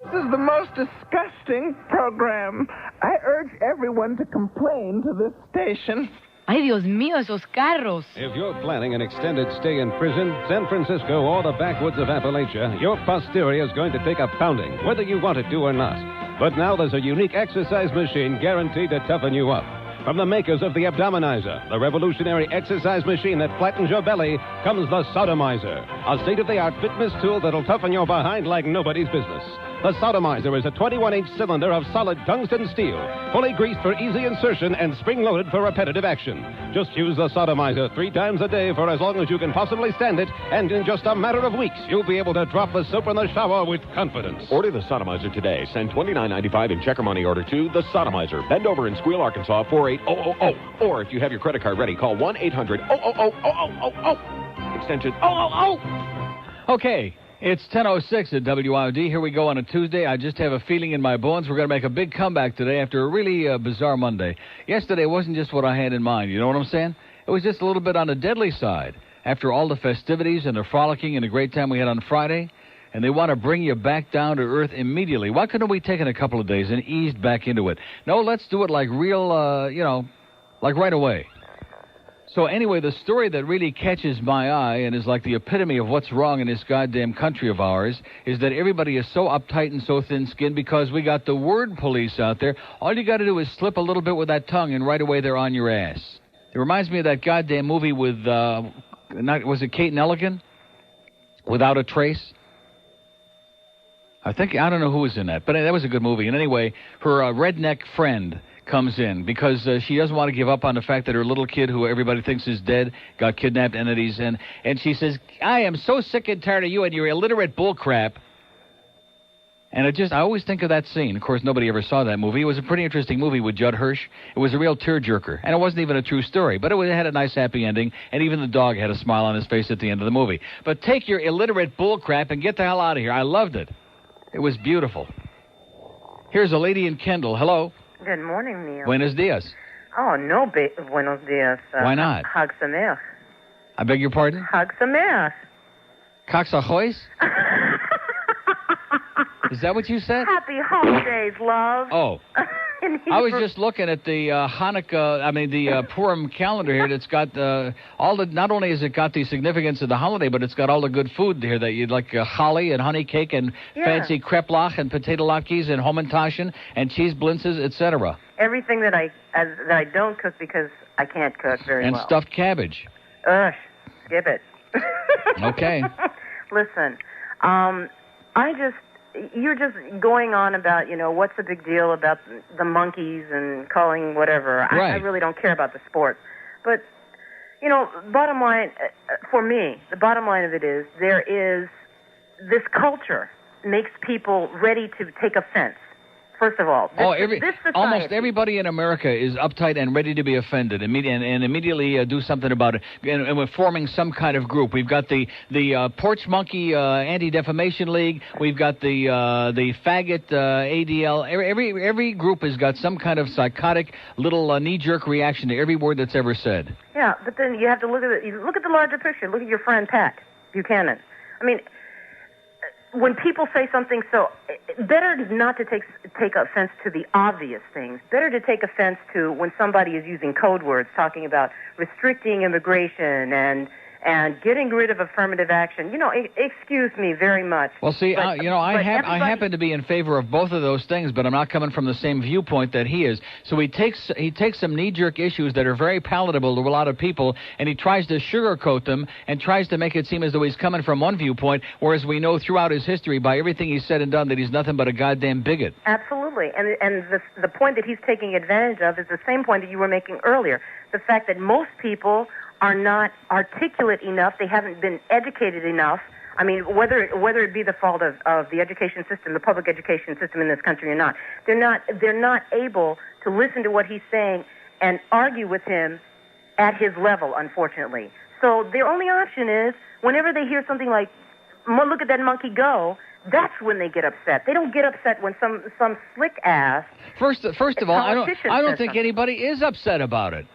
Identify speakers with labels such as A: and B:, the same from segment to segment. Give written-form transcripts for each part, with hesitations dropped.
A: This is the most disgusting program. I urge everyone to complain to this station.
B: Ay, Dios mío, esos carros.
C: If you're planning an extended stay in prison, San Francisco, or the backwoods of Appalachia, your posterior is going to take a pounding, whether you want it to or not. But now there's a unique exercise machine guaranteed to toughen you up. From the makers of the Abdominizer, the revolutionary exercise machine that flattens your belly, comes the Sodomizer, a state-of-the-art fitness tool that'll toughen your behind like nobody's business. The Sodomizer is a 21-inch cylinder of solid tungsten steel, fully greased for easy insertion and spring-loaded for repetitive action. Just use the Sodomizer 3 times a day for as long as you can possibly stand it, and in just a matter of weeks, you'll be able to drop the soap in the shower with confidence.
D: Order the Sodomizer today. Send $29.95 in check or money order to the Sodomizer, Bend Over in Squeal, Arkansas, 48000. Or if you have your credit card ready, call 1-800-000-0000. Extension 000.
E: Okay. It's 10:06 at WIOD. Here we go on a Tuesday. I just have a feeling in my bones we're going to make a big comeback today after a really bizarre Monday. Yesterday wasn't just what I had in mind. You know what I'm saying? It was just a little bit on the deadly side. After all the festivities and the frolicking and the great time we had on Friday, and they want to bring you back down to earth immediately. Why couldn't we take it a couple of days and eased back into it? No, let's do it like real, like right away. So anyway, the story that really catches my eye and is like the epitome of what's wrong in this goddamn country of ours is that everybody is so uptight and so thin-skinned because we got the word police out there. All you got to do is slip a little bit with that tongue and right away they're on your ass. It reminds me of that goddamn movie with, was it Kate and Elligan? Without a Trace? I don't know who was in that, but that was a good movie. And anyway, her redneck friend comes in because she doesn't want to give up on the fact that her little kid, who everybody thinks is dead, got kidnapped entities, and she says, I am so sick and tired of you and your illiterate bullcrap. And I always think of that scene. Of course, nobody ever saw that movie. It was a pretty interesting movie with Judd Hirsch. It was a real tearjerker, and it wasn't even a true story, but it had a nice happy ending, and even the dog had a smile on his face at the end of the movie. But take your illiterate bullcrap and get the hell out of here. I loved it. It was beautiful. Here's a lady in Kendall. Hello.
F: Good morning, Neil.
E: Buenos dias.
F: Oh, no, buenos dias.
E: Why not?
F: Hag Sameach.
E: I beg your pardon?
F: Hag Sameach.
E: Cox ahoy? Is that what you said?
F: Happy holidays, love.
E: Oh. I was just looking at the the Purim calendar here that's got not only has it got the significance of the holiday, but it's got all the good food here that you'd like, holly and honey cake and fancy kreplach and potato latkes and homentaschen and cheese blintzes, etc.
F: Everything that I don't cook because I can't cook very well.
E: And stuffed cabbage.
F: Ugh, skip it.
E: Okay.
F: Listen, you're just going on about, what's the big deal about the monkeys and calling whatever.
E: Right.
F: I really don't care about the sport. But, bottom line, for me, the bottom line of it is there is this culture makes people ready to take offense. First of all, this
E: almost everybody in America is uptight and ready to be offended and immediately do something about it. And we're forming some kind of group. We've got the Porch Monkey Anti-Defamation League. We've got the faggot ADL. Every group has got some kind of psychotic little knee-jerk reaction to every word that's ever said.
F: Yeah, but then you have to look at it. You look at the larger picture. Look at your friend Pat Buchanan. I mean, when people say something better not to take offense to the obvious things. Better to take offense to when somebody is using code words, talking about restricting immigration and getting rid of affirmative action. Excuse me very much.
E: Well, see, I happen to be in favor of both of those things, but I'm not coming from the same viewpoint that he is. So he takes some knee-jerk issues that are very palatable to a lot of people, and he tries to sugarcoat them and tries to make it seem as though he's coming from one viewpoint, whereas we know throughout his history, by everything he's said and done, that he's nothing but a goddamn bigot.
F: Absolutely, and the point that he's taking advantage of is the same point that you were making earlier. The fact that most people are not articulate enough, they haven't been educated enough. I mean, whether it be the fault of the education system, the public education system in this country or not, they're not able to listen to what he's saying and argue with him at his level, unfortunately. So their only option is, whenever they hear something like, look at that monkey go, that's when they get upset. They don't get upset when some slick ass.
E: First of all, I don't think anybody is upset about it.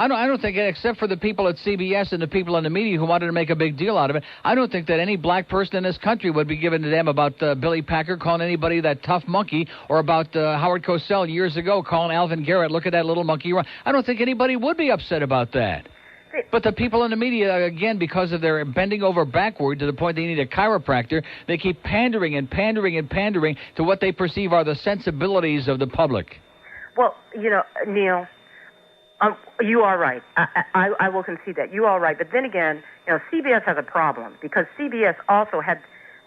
E: I don't think, except for the people at CBS and the people in the media who wanted to make a big deal out of it, I don't think that any black person in this country would be giving a damn about Billy Packer calling anybody that tough monkey, or about Howard Cosell years ago calling Alvin Garrett, look at that little monkey run. I don't think anybody would be upset about that. But the people in the media, again, because of their bending over backward to the point they need a chiropractor, they keep pandering and pandering and pandering to what they perceive are the sensibilities of the public.
F: Well, Neil, you are right. I will concede that. You are right. But then again, CBS has a problem, because CBS also had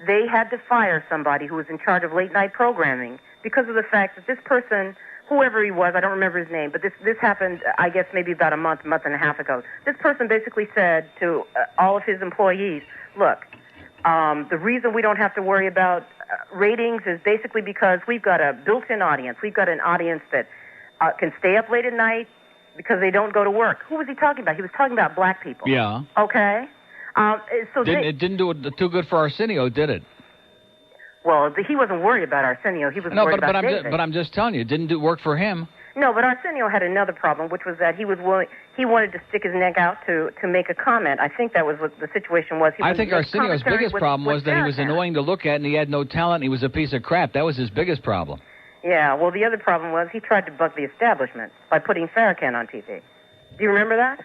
F: to fire somebody who was in charge of late-night programming because of the fact that this person, whoever he was, I don't remember his name, but this happened, I guess, maybe about a month and a half ago. This person basically said to all of his employees, look, the reason we don't have to worry about ratings is basically because we've got a built-in audience. We've got an audience that can stay up late at night because they don't go to work. Who was he talking about? He was talking about black people.
E: Yeah.
F: Okay.
E: It didn't do it too good for Arsenio, did it?
F: Well, he wasn't worried about Arsenio. He was worried about David.
E: But I'm just telling you, it didn't work for him.
F: No, but Arsenio had another problem, which was that he wanted to stick his neck out to make a comment. I think that was what the situation was.
E: I think Arsenio's biggest problem was that he was annoying to look at and he had no talent and he was a piece of crap. That was his biggest problem. Yeah, well, the other problem was he tried to buck the establishment by putting Farrakhan on TV. Do you remember that?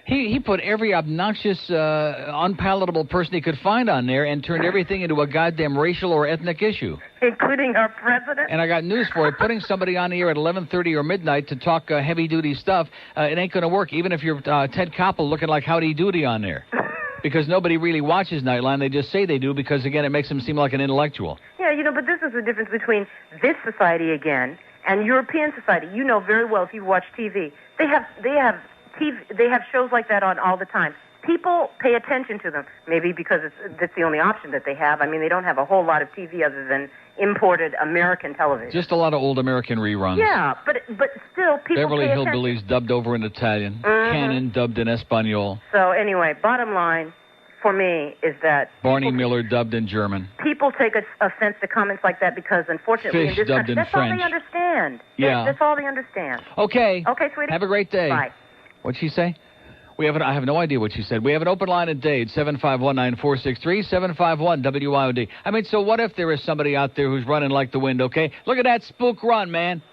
E: He put every obnoxious, unpalatable person he could find on there and turned everything into a goddamn racial or ethnic issue.
F: Including our president?
E: And I got news for you. Putting somebody on the air at 11:30 or midnight to talk heavy-duty stuff, it ain't going to work, even if you're Ted Koppel looking like Howdy Doody on there. Because nobody really watches Nightline. They just say they do because, again, it makes them seem like an intellectual.
F: Yeah, but this is the difference between this society, again, and European society. You know very well if you watch TV. They have shows like that on all the time. People pay attention to them, maybe because that's the only option that they have. I mean, they don't have a whole lot of TV other than imported American television.
E: Just a lot of old American reruns.
F: Yeah, but still, people
E: Beverly
F: pay
E: Hillbillies
F: attention.
E: Dubbed over in Italian.
F: Mm-hmm.
E: Cannon dubbed in Espanol.
F: So anyway, bottom line for me is that
E: Barney Miller dubbed in German.
F: People take offense to comments like that because, unfortunately,
E: Fish
F: in this
E: dubbed
F: country,
E: in
F: that's
E: French.
F: all they understand.
E: Yeah.
F: That's all they understand.
E: Okay.
F: Okay, sweetie.
E: Have a great day.
F: Bye.
E: What'd she say? I have no idea what she said. We have an open line at Dade, 751-9463, 751-WIOD. I mean, so what if there is somebody out there who's running like the wind, okay? Look at that spook run, man.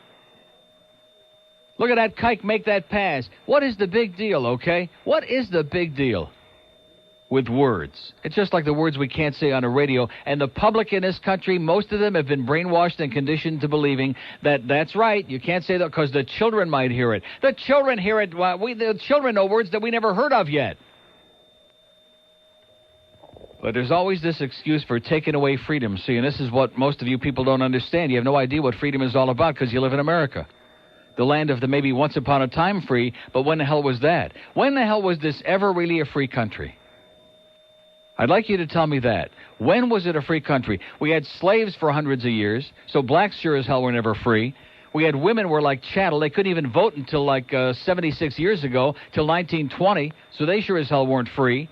E: Look at that kike make that pass. What is the big deal, okay? What is the big deal with words? It's just like the words we can't say on the radio. And the public in this country, most of them have been brainwashed and conditioned to believing that that's right. You can't say that because the children might hear it. The children hear it. The children know words that we never heard of yet. But there's always this excuse for taking away freedom. See, and this is what most of you people don't understand. You have no idea what freedom is all about because you live in America. The land of the maybe once upon a time free, but when the hell was that? When the hell was this ever really a free country? I'd like you to tell me that. When was it a free country? We had slaves for hundreds of years, so blacks sure as hell were never free. We had women were like chattel. They couldn't even vote until 76 years ago, till 1920, so they sure as hell weren't free.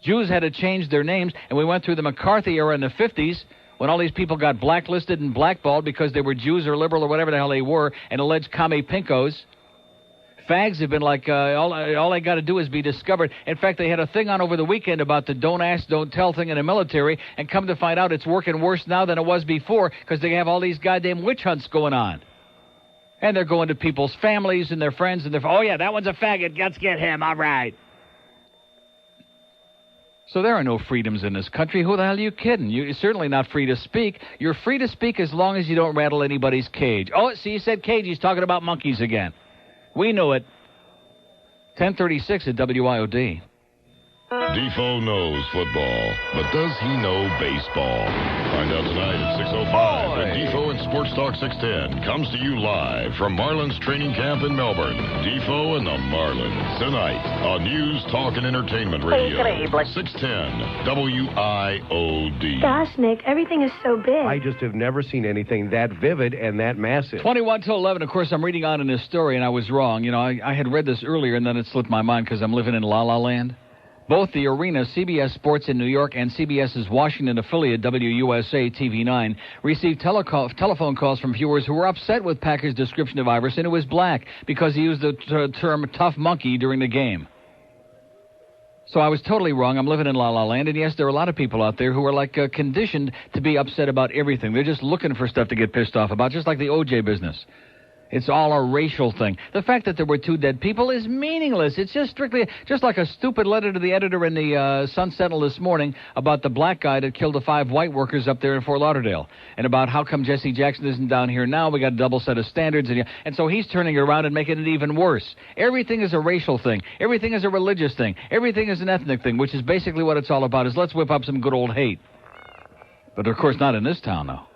E: Jews had to change their names, and we went through the McCarthy era in the 50s when all these people got blacklisted and blackballed because they were Jews or liberal or whatever the hell they were and alleged commie pinkos. Fags have been like, all they got to do is be discovered. In fact, they had a thing on over the weekend about the don't ask, don't tell thing in the military, and come to find out it's working worse now than it was before because they have all these goddamn witch hunts going on. And they're going to people's families and their friends and oh, yeah, that one's a faggot. Let's get him. All right. So there are no freedoms in this country. Who the hell are you kidding? You're certainly not free to speak. You're free to speak as long as you don't rattle anybody's cage. Oh, see, you said cage. He's talking about monkeys again. We knew it. 1036 at WIOD.
G: Defoe knows football, but does he know baseball? Find out tonight at 6:05 when Defoe and Sports Talk 610 comes to you live from Marlins training camp in Melbourne. Defoe and the Marlins tonight on News, Talk, and Entertainment Radio. 610 WIOD.
H: Gosh, Nick, everything is so big.
I: I just have never seen anything that vivid and that massive.
E: 21 to 11. Of course, I'm reading on in this story, and I was wrong. I had read this earlier, and then it slipped my mind because I'm living in La La Land. Both the Arena, CBS Sports in New York, and CBS's Washington affiliate, WUSA TV9, received telephone calls from viewers who were upset with Packer's description of Iverson, who was black, because he used the term tough monkey during the game. So I was totally wrong. I'm living in La La Land, and yes, there are a lot of people out there who are conditioned to be upset about everything. They're just looking for stuff to get pissed off about, just like the OJ business. It's all a racial thing. The fact that there were 2 dead people is meaningless. It's just strictly, just like a stupid letter to the editor in the Sun Sentinel this morning about the black guy that killed the 5 white workers up there in Fort Lauderdale, and about how come Jesse Jackson isn't down here now. We got a double set of standards, and so he's turning it around and making it even worse. Everything is a racial thing. Everything is a religious thing. Everything is an ethnic thing, which is basically what it's all about, is let's whip up some good old hate. But, of course, not in this town, though.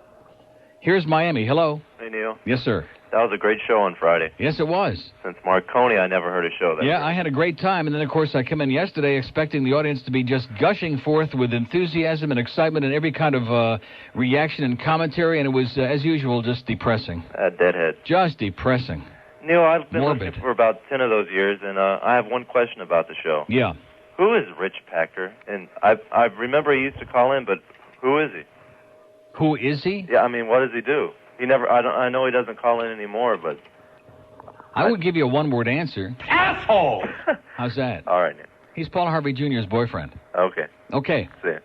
E: Here's Miami. Hello.
J: Hey, Neil.
E: Yes, sir.
J: That was a great show on Friday.
E: Yes, it was.
J: Since Marconi, I never heard a show that
E: Yeah,
J: great.
E: I had a great time, and then, of course, I come in yesterday expecting the audience to be just gushing forth with enthusiasm and excitement and every kind of reaction and commentary, and it was, as usual, just depressing.
J: Deadhead.
E: Just depressing.
J: Neil, I've been
E: Morbid.
J: listening for about 10 of those years, and I have one question about the show.
E: Yeah.
J: Who is Rich Packer? And I remember he used to call in, but who is he?
E: Who is he?
J: Yeah, I mean, what does he do? He never. I know he doesn't call in anymore, but
E: I would give you a one-word answer.
J: Asshole!
E: How's that?
J: All right, Neil.
E: He's Paul Harvey Jr.'s boyfriend.
J: Okay.
E: Okay.
J: See ya.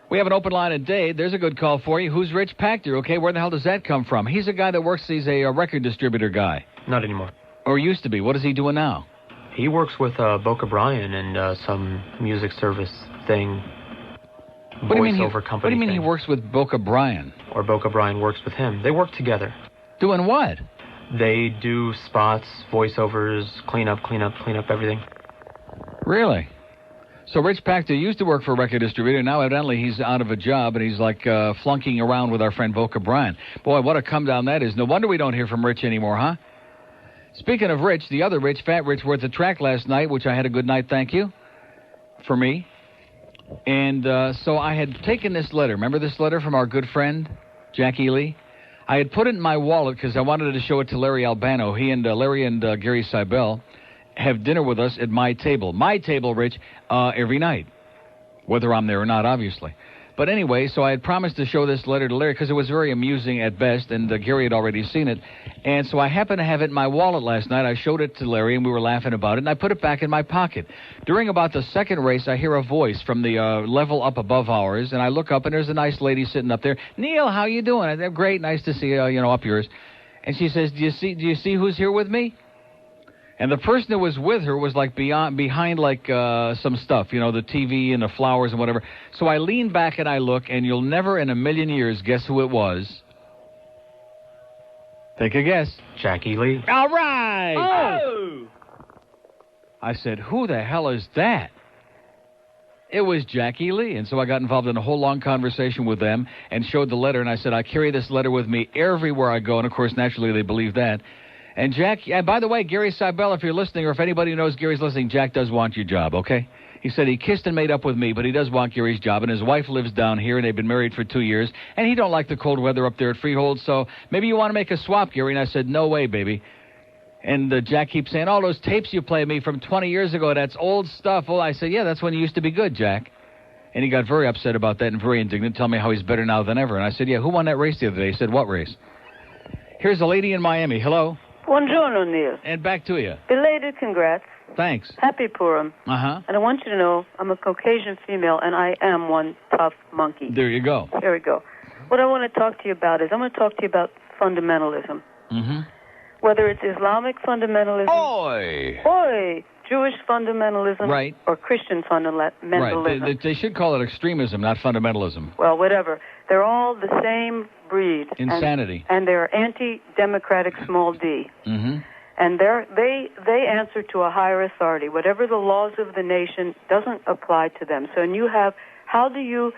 E: We have an open line at Dade. There's a good call for you. Who's Rich Packer? Okay, where the hell does that come from? He's a guy that works. He's a record distributor guy.
K: Not anymore.
E: Or used to be. What is he doing now?
K: He works with Boca Brian and some music service thing.
E: What do you mean
K: company
E: he works with Boca Brian?
K: Or Boca Brian works with him. They work together.
E: Doing what?
K: They do spots, voiceovers, clean up everything.
E: Really? So Rich Packer used to work for a record distributor. Now evidently he's out of a job, and he's flunking around with our friend Boca Brian. Boy, what a come down that is. No wonder we don't hear from Rich anymore, huh? Speaking of Rich, the other Rich, Fat Rich, were at the track last night, which I had a good night, thank you, for me. And so I had taken this letter. Remember this letter from our good friend, Jackie Lee? I had put it in my wallet because I wanted to show it to Larry Albano. He and Larry and Gary Seibel have dinner with us at my table. My table, Rich, every night. Whether I'm there or not, obviously. But anyway, so I had promised to show this letter to Larry because it was very amusing at best, and Gary had already seen it. And so I happened to have it in my wallet last night. I showed it to Larry, and we were laughing about it, and I put it back in my pocket. During about the second race, I hear a voice from the level up above ours, and I look up, and there's a nice lady sitting up there. Neil, how you doing? I said, great, nice to see you, up yours. And she says, do you see who's here with me? And the person that was with her was behind some stuff, the TV and the flowers and whatever. So I lean back and I look, and you'll never in a million years guess who it was. Take a guess.
K: Jackie Lee.
E: All right. Oh! I said, who the hell is that? It was Jackie Lee. And so I got involved in a whole long conversation with them and showed the letter. And I said, I carry this letter with me everywhere I go. And, of course, naturally, they believe that. And Jack, by the way, Gary Seibel, if you're listening, or if anybody knows Gary's listening, Jack does want your job, okay? He said he kissed and made up with me, but he does want Gary's job, and his wife lives down here, and they've been married for 2 years, and he don't like the cold weather up there at Freehold, so maybe you want to make a swap, Gary. And I said, no way, baby. And Jack keeps saying, all those tapes you played me from 20 years ago, that's old stuff. Well, I said, yeah, that's when you used to be good, Jack. And he got very upset about that and very indignant, telling me how he's better now than ever. And I said, yeah, who won that race the other day? He said, what race? Here's a lady in Miami. Hello?
L: Buongiorno, Neil.
E: And back to you.
L: Belated congrats.
E: Thanks.
L: Happy Purim.
E: Uh-huh.
L: And I want you to know I'm a Caucasian female, and I am one tough monkey.
E: There you go.
L: There we go. What I want to talk to you about is I'm going to talk to you about fundamentalism.
E: Mm-hmm.
L: Whether it's Islamic fundamentalism... Oi! Jewish fundamentalism...
E: Right.
L: Or Christian fundamentalism.
E: Right. They should call it extremism, not fundamentalism.
L: Well, whatever. They're all the same breed.
E: Insanity.
L: And they're anti-democratic small d.
E: Mm-hmm.
L: And they answer to a higher authority. Whatever the laws of the nation doesn't apply to them. So and you have, how do you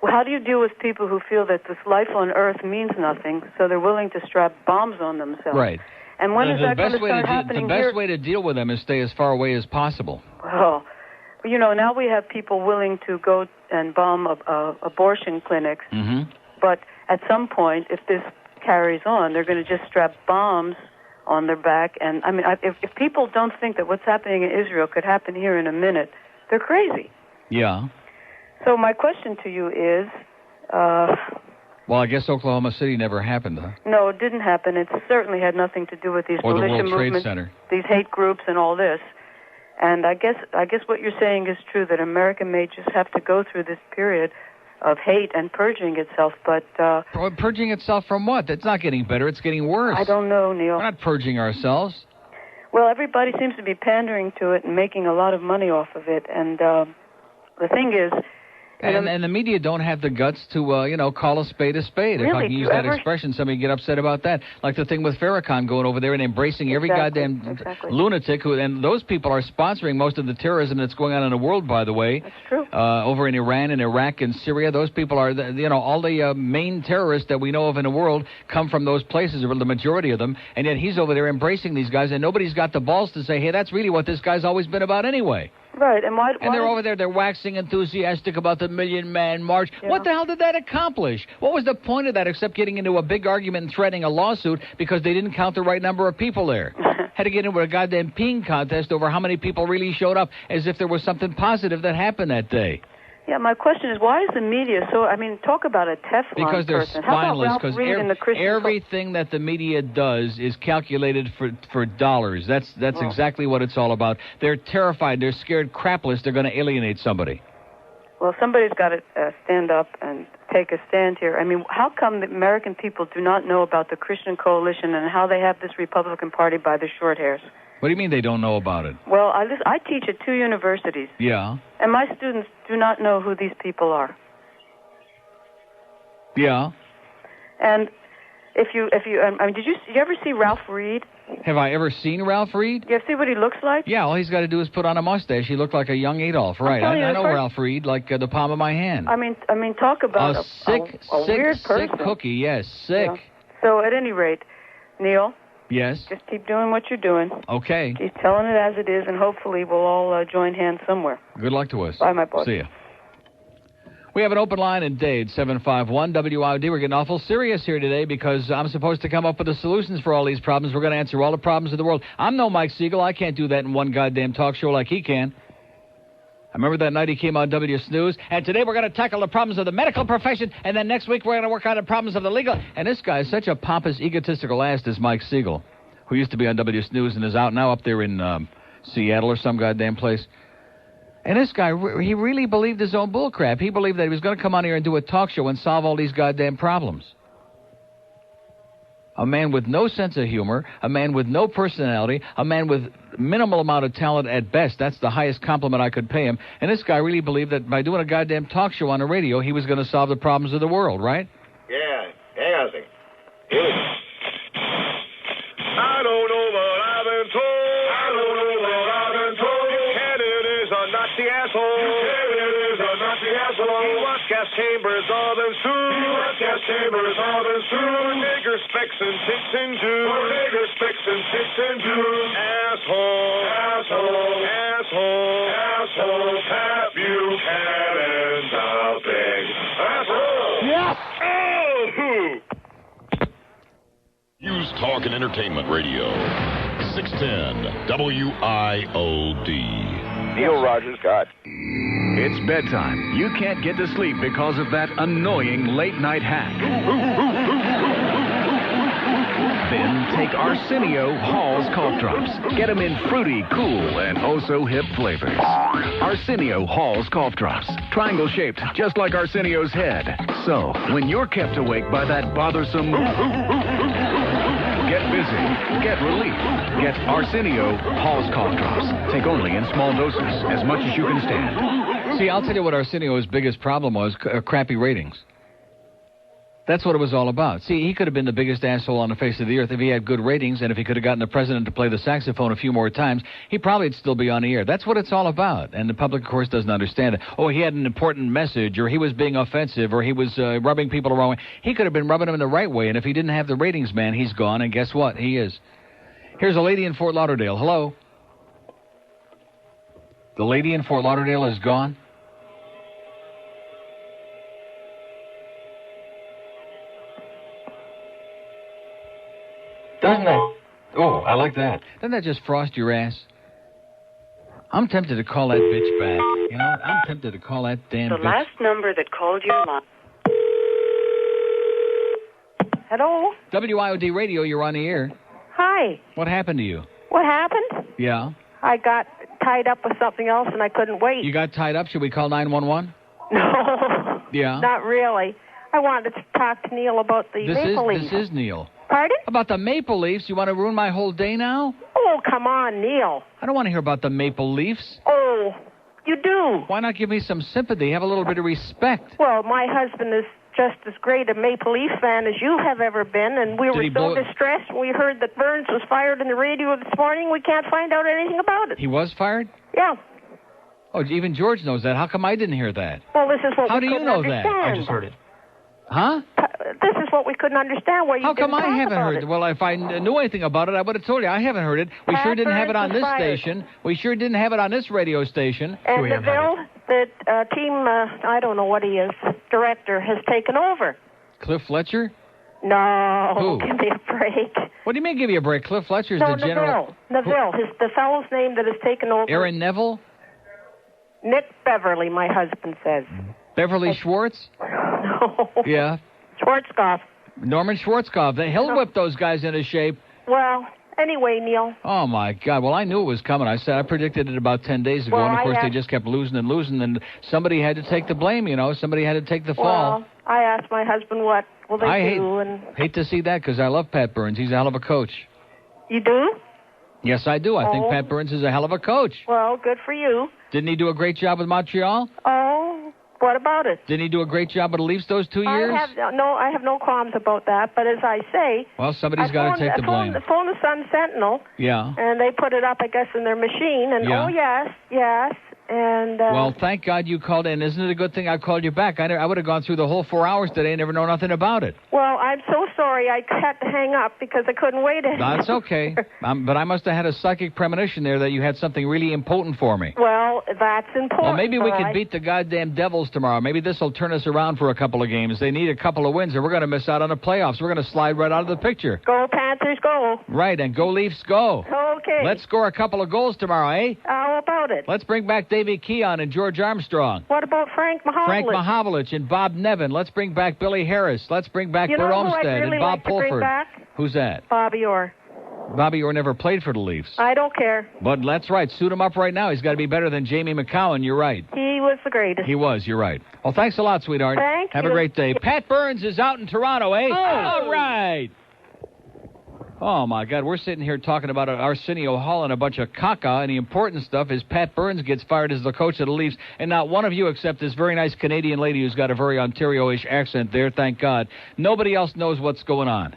L: deal with people who feel that this life on Earth means nothing, so they're willing to strap bombs on themselves?
E: Right.
L: And when is that going to start happening here?
E: The best way to deal with them is stay as far away as possible.
L: Well, now we have people willing to go and bomb abortion clinics.
E: Mm-hmm.
L: But at some point, if this carries on, they're going to just strap bombs on their back. And, I mean, if people don't think that what's happening in Israel could happen here in a minute, They're crazy.
E: Yeah.
L: So my question to you is...
E: well, I guess Oklahoma City never happened, huh?
L: No, it didn't happen. It certainly had nothing to do with these
E: or
L: militia
E: the World
L: movements,
E: Trade Center.
L: These hate groups and all this. And I guess what you're saying is true, that America may just have to go through this period of hate and purging itself, but...
E: Purging itself from what? It's not getting better, it's getting worse.
L: I don't know, Neil.
E: We're not purging ourselves.
L: Well, everybody seems to be pandering to it and making a lot of money off of it, and the thing is...
E: And the media don't have the guts to, call a spade a spade.
L: Really?
E: If I can use that expression, somebody get upset about that. Like the thing with Farrakhan going over there and embracing every goddamn lunatic and those people are sponsoring most of the terrorism that's going on in the world, by the way.
L: That's true.
E: Over in Iran and Iraq and Syria, those people are, all the main terrorists that we know of in the world come from those places, or the majority of them. And yet he's over there embracing these guys, and nobody's got the balls to say, hey, that's really what this guy's always been about anyway.
L: Right, and why
E: they're over there, they're waxing enthusiastic about the Million-Man March. Yeah. What the hell did that accomplish? What was the point of that except getting into a big argument and threatening a lawsuit because they didn't count the right number of people there? Had to get into a goddamn peeing contest over how many people really showed up, as if there was something positive that happened that day.
L: Yeah, my question is, why is the media so... I mean, talk about a Teflon
E: because they're
L: person.
E: spineless. Because everything that the media does is calculated for dollars. That's exactly what it's all about. They're terrified. They're scared crapless. They're going to alienate somebody.
L: Well, somebody's got to stand up and take a stand here. I mean, how come the American people do not know about the Christian Coalition and how they have this Republican Party by the short hairs?
E: What do you mean they don't know about it?
L: Well, I teach at 2 universities.
E: Yeah.
L: And my students do not know who these people are.
E: Yeah.
L: And did you ever see Ralph Reed?
E: Have I ever seen Ralph Reed?
L: You see what he looks like?
E: Yeah, all he's got to do is put on a mustache. He looked like a young Adolf, right? I know Ralph Reed like the palm of my hand.
L: I mean, talk about a weird person.
E: Sick cookie, yes, sick.
L: Yeah. So at any rate, Neil.
E: Yes?
L: Just keep doing what you're doing.
E: Okay.
L: Keep telling it as it is, and hopefully we'll all join hands somewhere.
E: Good luck to us.
L: Bye, my boy.
E: See ya. We have an open line in Dade, 751 WIOD. We're getting awful serious here today because I'm supposed to come up with the solutions for all these problems. We're going to answer all the problems of the world. I'm no Mike Siegel. I can't do that in one goddamn talk show like he can. I remember that night he came on W Snooze, and today we're going to tackle the problems of the medical profession, and then next week we're going to work on the problems of the legal. And this guy is such a pompous, egotistical ass, this Mike Siegel, who used to be on W Snooze and is out now up there in Seattle or some goddamn place. And this guy, he really believed his own bullcrap. He believed that he was going to come on here and do a talk show and solve all these goddamn problems. A man with no sense of humor, a man with no personality, a man with minimal amount of talent at best. That's the highest compliment I could pay him. And this guy really believed that by doing a goddamn talk show on the radio, he was going to solve the problems of the world, right?
M: Yeah. Hang on a second. Here we go. I don't know what I've been told. I don't know what I've been told. Buchanan is a Nazi asshole. Buchanan is a Nazi asshole. He wants gas chambers all been sued. He wants gas chambers all been sued. Nigger specs and chicks and Jews. Nigger specs and chicks and Jews. Asshole. Asshole. Asshole. Asshole. Pat Buchanan's a big asshole. Yes. Oh.
G: News, Talk, and Entertainment Radio. 610 WIOD.
M: Neil Rogers got.
N: It's bedtime. You can't get to sleep because of that annoying late-night hack. Then take Arsenio Hall's cough drops. Get them in fruity, cool, and oh-so-hip flavors. Arsenio Hall's cough drops. Triangle-shaped, just like Arsenio's head. So, when you're kept awake by that bothersome... Get busy. Get relief. Get Arsenio Hall's cough drops. Take only in small doses, as much as you can stand.
E: See, I'll tell you what Arsenio's biggest problem was, crappy ratings. That's what it was all about. See, he could have been the biggest asshole on the face of the earth if he had good ratings, and if he could have gotten the president to play the saxophone a few more times, he probably would still be on the air. That's what it's all about, and the public, of course, doesn't understand it. Oh, he had an important message, or he was being offensive, or he was rubbing people the wrong way. He could have been rubbing them in the right way, and if he didn't have the ratings, man, he's gone, and guess what? He is. Here's a lady in Fort Lauderdale. Hello? The lady in Fort Lauderdale is gone? Doesn't that... Oh, I like that. Doesn't that just frost your ass? I'm tempted to call that bitch back. You know, I'm tempted to call that damn bitch.
L: The last number that called your line. Hello?
E: WIOD Radio, you're on the air.
L: Hi.
E: What happened to you?
L: What happened?
E: Yeah.
L: I got tied up with something else and I couldn't wait.
E: You got tied up? Should we call 911?
L: No.
E: Yeah.
L: Not really. I wanted to talk to Neil about the Maple Leafs.
E: This is Neil.
L: Pardon?
E: About the Maple Leafs? You want to ruin my whole day now?
L: Oh, come on, Neil.
E: I don't want to hear about the Maple Leafs.
L: Oh, you do.
E: Why not give me some sympathy? Have a little bit of respect.
L: Well, my husband is just as great a Maple Leafs fan as you have ever been, and we were so distressed when we heard that Burns was fired on the radio this morning. We can't find out anything about it.
E: He was fired?
L: Yeah.
E: Oh, even George knows that. How come I didn't hear that?
L: Well, this is what
E: How
L: we
E: do you
L: couldn't
E: know
L: understand.
E: that?
K: I just heard it.
E: Huh?
L: This is what we couldn't understand. Why you
E: How come
L: didn't
E: I
L: talk
E: haven't
L: about
E: heard
L: it?
E: it? Well, if I knew anything about it, I would have told you. I haven't heard it. We sure didn't have it on this station. We sure didn't have it on this radio station.
L: And Neville, the team, I don't know what he is, director, has taken over.
E: Cliff Fletcher?
L: No.
E: Who?
L: Give me a break.
E: What do you mean give you a break? Cliff Fletcher's
L: No,
E: the general...
L: Neville. The fellow's name that has taken over.
E: Aaron Neville?
L: Nick Beverly, my husband says.
E: Beverly Schwartz?
L: No.
E: Yeah.
L: Schwarzkopf.
E: Norman Schwarzkopf. He'll whip those guys into shape.
L: Well, anyway, Neil.
E: Oh, my God. Well, I knew it was coming. I predicted it about 10 days ago,
L: Well,
E: and, of course,
L: I
E: they just kept losing and losing, and somebody had to take the blame, you know. Somebody had to take the fall.
L: Well, I asked my husband what will they do, and...
E: hate to see that, because I love Pat Burns. He's a hell of a coach.
L: You do?
E: Yes, I do. I think Pat Burns is a hell of a coach.
L: Well, good for you.
E: Didn't he do a great job with Montreal?
L: Oh, what about it?
E: Didn't he do a great job with the Leafs those 2 years?
L: I have no qualms about that, but as I say...
E: Well, somebody's got to take the blame.
L: I phoned the Sun Sentinel,
E: Yeah.
L: and they put it up, I guess, in their machine, and
E: Yeah.
L: oh, yes, and...
E: Well, thank God you called in. Isn't it a good thing I called you back? I would have gone through the whole 4 hours today and never know nothing about it.
L: Well, I'm so sorry I had to hang up because I couldn't wait anymore.
E: That's okay. But I must have had a psychic premonition there that you had something really important for me.
L: Well, that's important.
E: Well, maybe we
L: all
E: could
L: right?
E: beat the goddamn Devils tomorrow. Maybe this will turn us around for a couple of games. They need a couple of wins, or we're going to miss out on the playoffs. We're going to slide right out of the picture.
L: Go, Panthers, go.
E: Right, and go Leafs, go.
L: Okay.
E: Let's score a couple of goals tomorrow, eh?
L: How about it?
E: Let's bring back Davey Keon and George Armstrong.
L: What about Frank Mahovlich?
E: Frank Mahovlich and Bob Nevin. Let's bring back Billy Harris. Let's bring back
L: You
E: Bert
L: know who I'd
E: Olmsted
L: really
E: and Bob
L: like to bring
E: Pulford.
L: back?
E: Who's that?
L: Bobby Orr.
E: Bobby Orr never played for the Leafs.
L: I don't care.
E: But that's right. Suit him up right now. He's got to be better than Jamie McCowan. You're right.
L: He was the greatest.
E: He was. You're right. Well, thanks a lot, sweetheart. Have a great day. Pat Burns is out in Toronto, eh?
L: Oh.
E: All right. Oh, my God. We're sitting here talking about Arsenio Hall and a bunch of caca, and the important stuff is Pat Burns gets fired as the coach of the Leafs, and not one of you except this very nice Canadian lady who's got a very Ontario-ish accent there, thank God. Nobody else knows what's going on.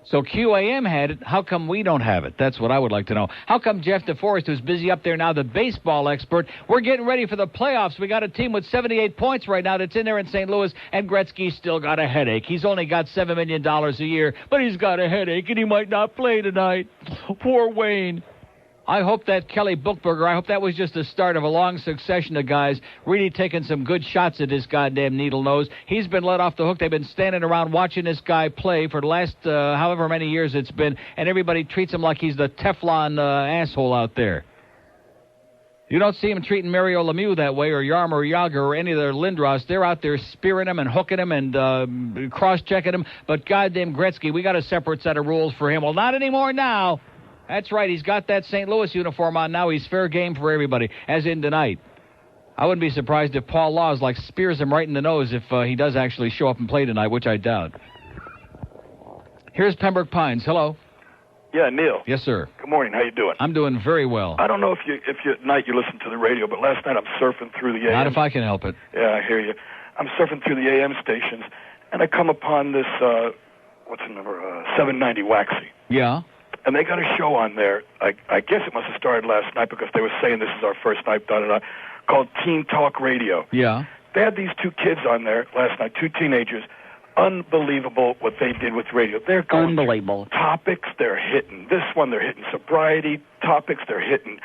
E: So QAM had it. How come we don't have it? That's what I would like to know. How come Jeff DeForest, who's busy up there now, the baseball expert, we're getting ready for the playoffs. We got a team with 78 points right now that's in there in St. Louis, and Gretzky's still got a headache. He's only got $7 million a year, but he's got a headache, and he might not play tonight. Poor Wayne. I hope that Kelly Bookberger, I hope that was just the start of a long succession of guys really taking some good shots at this goddamn needle nose. He's been let off the hook. They've been standing around watching this guy play for the last however many years it's been, and everybody treats him like he's the Teflon asshole out there. You don't see him treating Mario Lemieux that way, or Jaromir Jagr, or any of their Lindros. They're out there spearing him and hooking him and cross-checking him. But goddamn Gretzky, we got a separate set of rules for him. Well, not anymore now. That's right. He's got that St. Louis uniform on now. He's fair game for everybody, as in tonight. I wouldn't be surprised if Paul Laws spears him right in the nose if he does actually show up and play tonight, which I doubt. Here's Pembroke Pines. Hello.
O: Yeah, Neil.
E: Yes, sir.
O: Good morning. How you doing?
E: I'm doing very well.
O: I don't know if you at night you listen to the radio, but last night I'm surfing through the AM.
E: Not if I can help it.
O: Yeah, I hear you. I'm surfing through the AM stations, and I come upon this, what's the number, 790 Waxy.
E: Yeah.
O: And they got a show on there. I guess it must have started last night because they were saying this is our first night, called Teen Talk Radio.
E: Yeah.
O: They had these two kids on there last night, two teenagers. Unbelievable what they did with radio. They're going
P: unbelievable
O: topics. They're hitting this one. They're hitting sobriety topics. They're hitting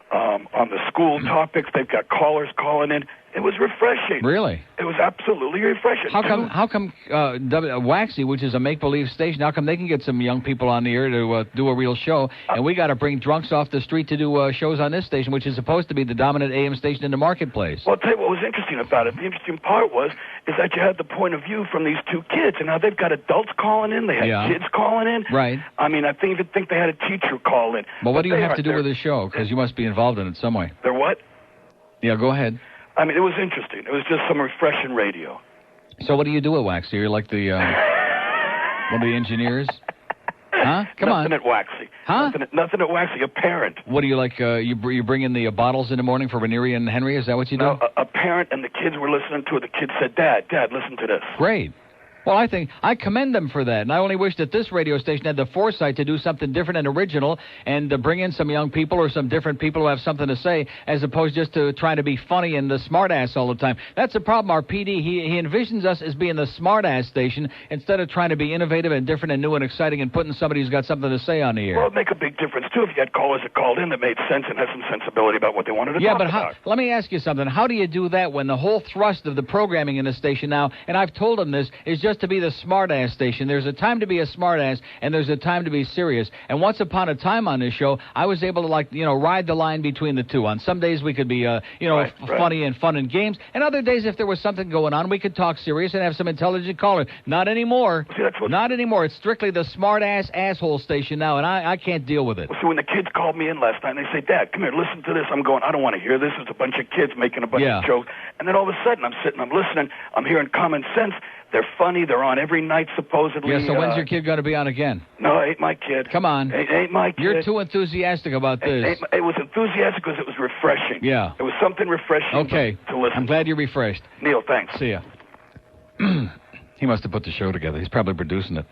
O: on the school topics. They've got callers calling in. It was refreshing.
E: Really?
O: It was absolutely refreshing.
E: How come Waxy, which is a make-believe station, how come they can get some young people on the air to do a real show, and we got to bring drunks off the street to do shows on this station, which is supposed to be the dominant AM station in the marketplace?
O: Well, I'll tell you what was interesting about it. The interesting part is that you had the point of view from these two kids, and now they've got adults calling in, they had kids calling in.
E: Right.
O: I mean, I even think they had a teacher call in.
E: Well, what do you have to do with this show? Because you must be involved in it some way.
O: They're what?
E: Yeah, go ahead.
O: I mean, it was interesting. It was just some refreshing radio.
E: So what do you do at Waxy? You're like the one of the engineers? Huh? Come on.
O: Nothing at Waxy.
E: Huh?
O: Nothing at Waxy. A parent.
E: What do you like? You bring in the bottles in the morning for Ranieri and Henry? Is that what you do?
O: No, a parent and the kids were listening to it. The kids said, Dad, listen to this.
E: Great. Well, I think I commend them for that, and I only wish that this radio station had the foresight to do something different and original and to bring in some young people or some different people who have something to say, as opposed just to trying to be funny and the smart-ass all the time. That's the problem. Our PD, he envisions us as being the smart-ass station instead of trying to be innovative and different and new and exciting and putting somebody who's got something to say on the air.
O: Well, it'd make a big difference, too, if you had callers that called in that made sense and had some sensibility about what they wanted to talk about.
E: Yeah, but let me ask you something. How do you do that when the whole thrust of the programming in the station now, and I've told them this, is just to be the smart-ass station? There's a time to be a smart-ass, and there's a time to be serious. And once upon a time on this show, I was able to, ride the line between the two. On some days, we could be, funny and fun and games. And other days, if there was something going on, we could talk serious and have some intelligent callers. Not anymore. Not anymore. It's strictly the smart-ass asshole station now, and I can't deal with it.
O: Well, see, when the kids called me in last night, and they say, Dad, come here, listen to this. I'm going, I don't want to hear this. It's a bunch of kids making a bunch of jokes. And then all of a sudden, I'm sitting, I'm listening, I'm hearing common sense. They're funny. They're on every night, supposedly.
E: Yeah, so when's your kid going to be on again?
O: No, ain't my kid.
E: Come on.
O: Ain't my kid.
E: You're too enthusiastic about this.
O: It was enthusiastic because it was refreshing.
E: Yeah.
O: It was something refreshing to listen.
E: I'm glad you're refreshed.
O: Neil, thanks.
E: See ya. He must have put the show together. He's probably producing it.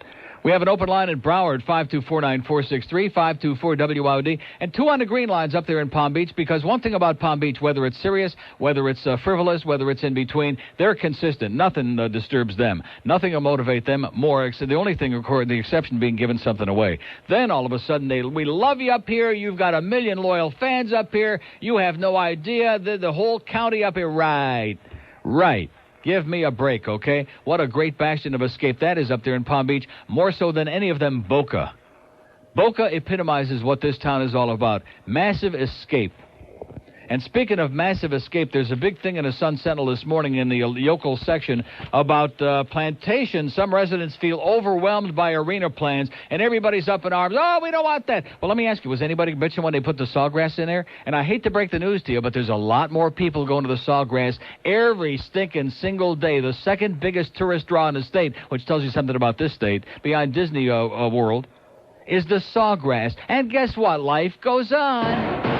E: We have an open line in Broward, 524-9463, 524-WIOD, and 2 on the green lines up there in Palm Beach, because one thing about Palm Beach, whether it's serious, whether it's frivolous, whether it's in between, they're consistent. Nothing disturbs them. Nothing will motivate them more, except the only thing, the exception being giving something away. Then all of a sudden, we love you up here. You've got 1 million loyal fans up here. You have no idea. The whole county up here. Right. Give me a break, okay? What a great bastion of escape that is up there in Palm Beach, more so than any of them Boca. Boca epitomizes what this town is all about. Massive escape. And speaking of massive escape, there's a big thing in the Sun Sentinel this morning in the yokel section about plantations. Some residents feel overwhelmed by arena plans, and everybody's up in arms. Oh, we don't want that. Well, let me ask you, was anybody bitching when they put the sawgrass in there? And I hate to break the news to you, but there's a lot more people going to the sawgrass every stinking single day. The second biggest tourist draw in the state, which tells you something about this state, behind Disney World, is the sawgrass. And guess what? Life goes on.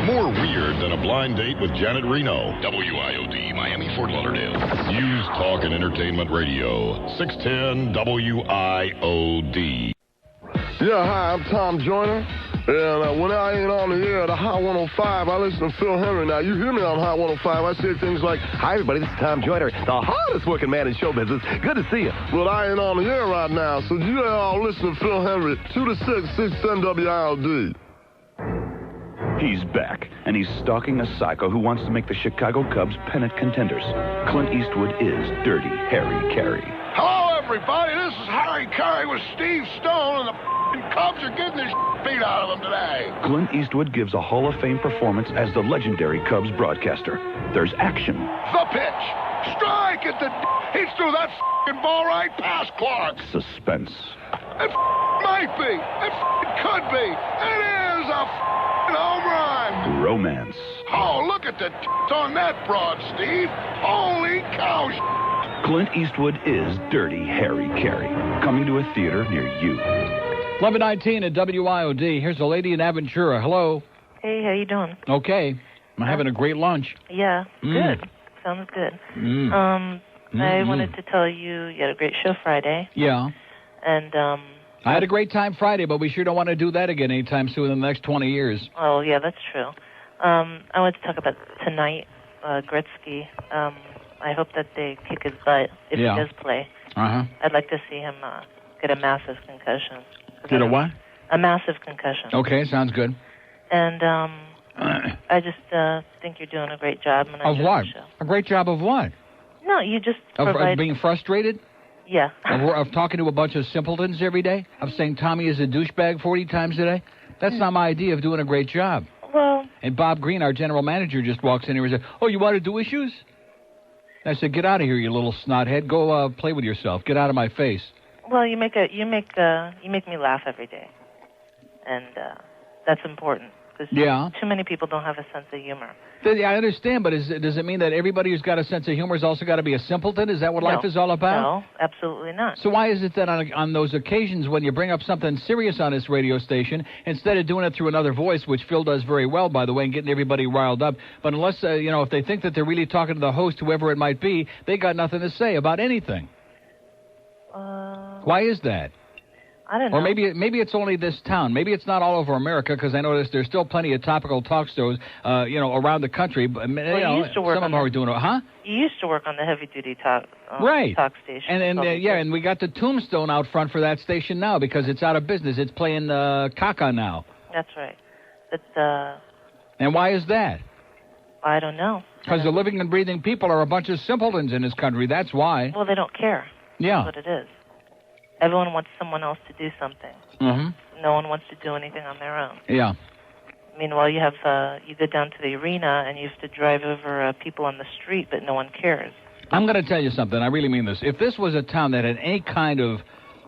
G: More weird than a blind date with Janet Reno. WIOD, Miami, Fort Lauderdale. News, talk, and entertainment radio. 610 WIOD.
P: Yeah, hi, I'm Tom Joyner. And when I ain't on the air, the Hot 105, I listen to Phil Henry. Now, you hear me on Hot 105, I say things like,
Q: hi, everybody, this is Tom Joyner, the hardest working man in show business. Good to see you.
P: Well, I ain't on the air right now, so you all listen to Phil Henry, 2 to 6, 610 WIOD.
R: He's back, and he's stalking a psycho who wants to make the Chicago Cubs pennant contenders. Clint Eastwood is Dirty Harry Carey.
P: Hello, everybody. This is Harry Carey with Steve Stone, and the Cubs are getting the beat out of them today.
R: Clint Eastwood gives a Hall of Fame performance as the legendary Cubs broadcaster. There's action.
P: The pitch. Strike at the... He's threw that ball right past Clark.
R: Suspense.
P: It might be. It could be. It is a home run.
R: Romance.
P: Oh, look at the on that broad, Steve. Holy cow.
R: Clint Eastwood is Dirty Harry Carey. Coming to a theater near you.
E: 11:19 at WIOD. Here's a lady in Aventura. Hello.
S: Hey, how you doing?
E: Okay. I'm having a great lunch.
S: Yeah, good. Sounds good. I wanted to tell you had a great show Friday.
E: Yeah.
S: And
E: I had a great time Friday, but we sure don't want to do that again anytime soon in the next 20 years.
S: Oh, yeah, that's true. I want to talk about tonight, Gretzky. I hope that they kick his butt if he does play. I'd like to see him get a massive concussion.
E: Get a what?
S: A massive concussion.
E: Okay, sounds good.
S: And I just think you're doing a great job. And I
E: of
S: enjoy
E: what?
S: the show.
E: A great job of what?
S: No, you just
E: Of
S: provide...
E: being frustrated?
S: Yeah.
E: Of talking to a bunch of simpletons every day? Of saying Tommy is a douchebag 40 times a day? That's not my idea of doing a great job.
S: Well...
E: And Bob Green, our general manager, just walks in here and says, "Oh, you want to do issues?" I said, "Get out of here, you little snothead. Go play with yourself. Get out of my face."
S: Well, you make me laugh every day. And that's important. Because too many people don't have a sense of humor.
E: I understand, but does it mean that everybody who's got a sense of humor has also got to be a simpleton? Is that what life is all about?
S: No, absolutely not.
E: So why is it that on those occasions when you bring up something serious on this radio station, instead of doing it through another voice, which Phil does very well, by the way, and getting everybody riled up, but unless, if they think that they're really talking to the host, whoever it might be, they got nothing to say about anything. Why is that?
S: I don't know.
E: Or maybe it's only this town. Maybe it's not all over America, because I noticed there's still plenty of topical talk shows, around the country. But,
S: you used to work
E: some of them are doing it. Huh?
S: You used to work on the heavy-duty talk station.
E: And we got the tombstone out front for that station now because it's out of business. It's playing caca now.
S: That's right. But,
E: and why is that?
S: I don't know.
E: Because the living and breathing people are a bunch of simpletons in this country. That's why.
S: Well, they don't care.
E: Yeah.
S: That's what it is. Everyone wants someone else to do something.
E: Mm-hmm.
S: No one wants to do anything on their own.
E: Yeah.
S: Meanwhile, you go down to the arena and you have to drive over people on the street, but no one cares.
E: I'm going to tell you something. I really mean this. If this was a town that had any kind of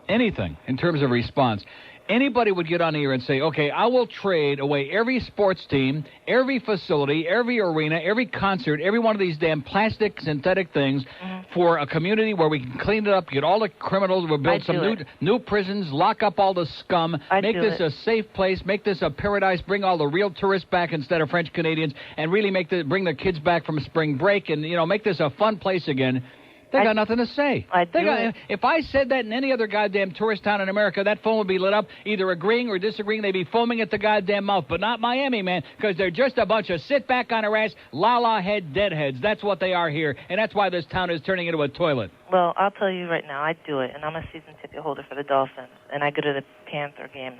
E: anything in terms of response, anybody would get on here and say, okay, I will trade away every sports team, every facility, every arena, every concert, every one of these damn plastic, synthetic things for a community where we can clean it up, get all the criminals, we'll build some new prisons, lock up all the scum, make this a safe place, make this a paradise, bring all the real tourists back instead of French Canadians, and really bring the kids back from spring break and, make this a fun place again. They got nothing to say. If I said that in any other goddamn tourist town in America, that phone would be lit up, either agreeing or disagreeing. They'd be foaming at the goddamn mouth. But not Miami, man, because they're just a bunch of sit-back-on-their-ass, la-la-head deadheads. That's what they are here, and that's why this town is turning into a toilet.
S: Well, I'll tell you right now, I do it, and I'm a season ticket holder for the Dolphins, and I go to the Panther games.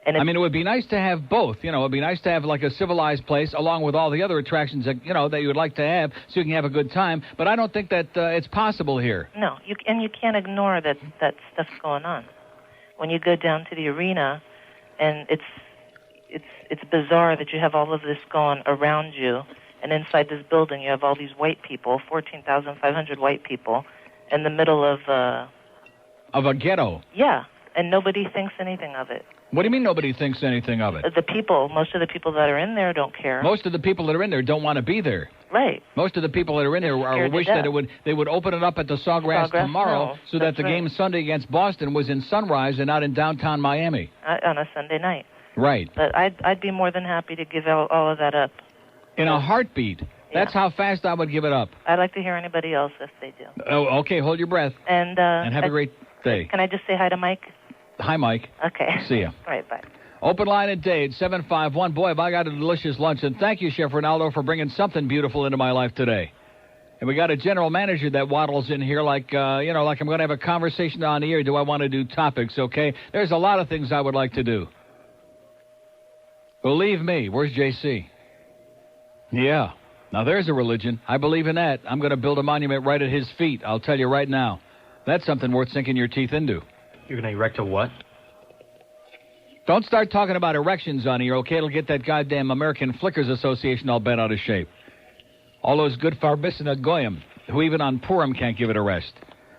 S: And
E: it would be nice to have both. It would be nice to have like a civilized place along with all the other attractions that, that you would like to have so you can have a good time. But I don't think that it's possible here.
S: No, you can't ignore that stuff's going on. When you go down to the arena, and it's bizarre that you have all of this going around you, and inside this building you have all these white people, 14,500 white people, in the middle of
E: a ghetto.
S: Yeah, and nobody thinks anything of it.
E: What do you mean nobody thinks anything of it?
S: Most of the people that are in there don't care.
E: Most of the people that are in there don't want to be there.
S: Right.
E: Most of the people that are in there wish that they would open it up at the Sawgrass tomorrow so that the game Sunday against Boston was in Sunrise and not in downtown Miami.
S: On a Sunday night.
E: Right.
S: But I'd be more than happy to give all of that up.
E: In a heartbeat. Yeah. That's how fast I would give it up.
S: I'd like to hear anybody else if they do.
E: Oh, okay. Hold your breath.
S: And
E: have a great day.
S: Can I just say hi to Mike?
E: Hi, Mike.
S: Okay.
E: See ya.
S: All right, bye.
E: Open line at Dade, 751. Boy, have I got a delicious lunch. And thank you, Chef Ronaldo, for bringing something beautiful into my life today. And we got a general manager that waddles in here like I'm going to have a conversation on the air. Do I want to do topics, okay? There's a lot of things I would like to do. Believe me. Where's JC? Yeah. Now, there's a religion. I believe in that. I'm going to build a monument right at his feet. I'll tell you right now. That's something worth sinking your teeth into.
K: You're going to erect a what?
E: Don't start talking about erections on here, okay? It'll get that goddamn American Flickers Association all bent out of shape. All those good Farbissina Goyim, who even on Purim can't give it a rest.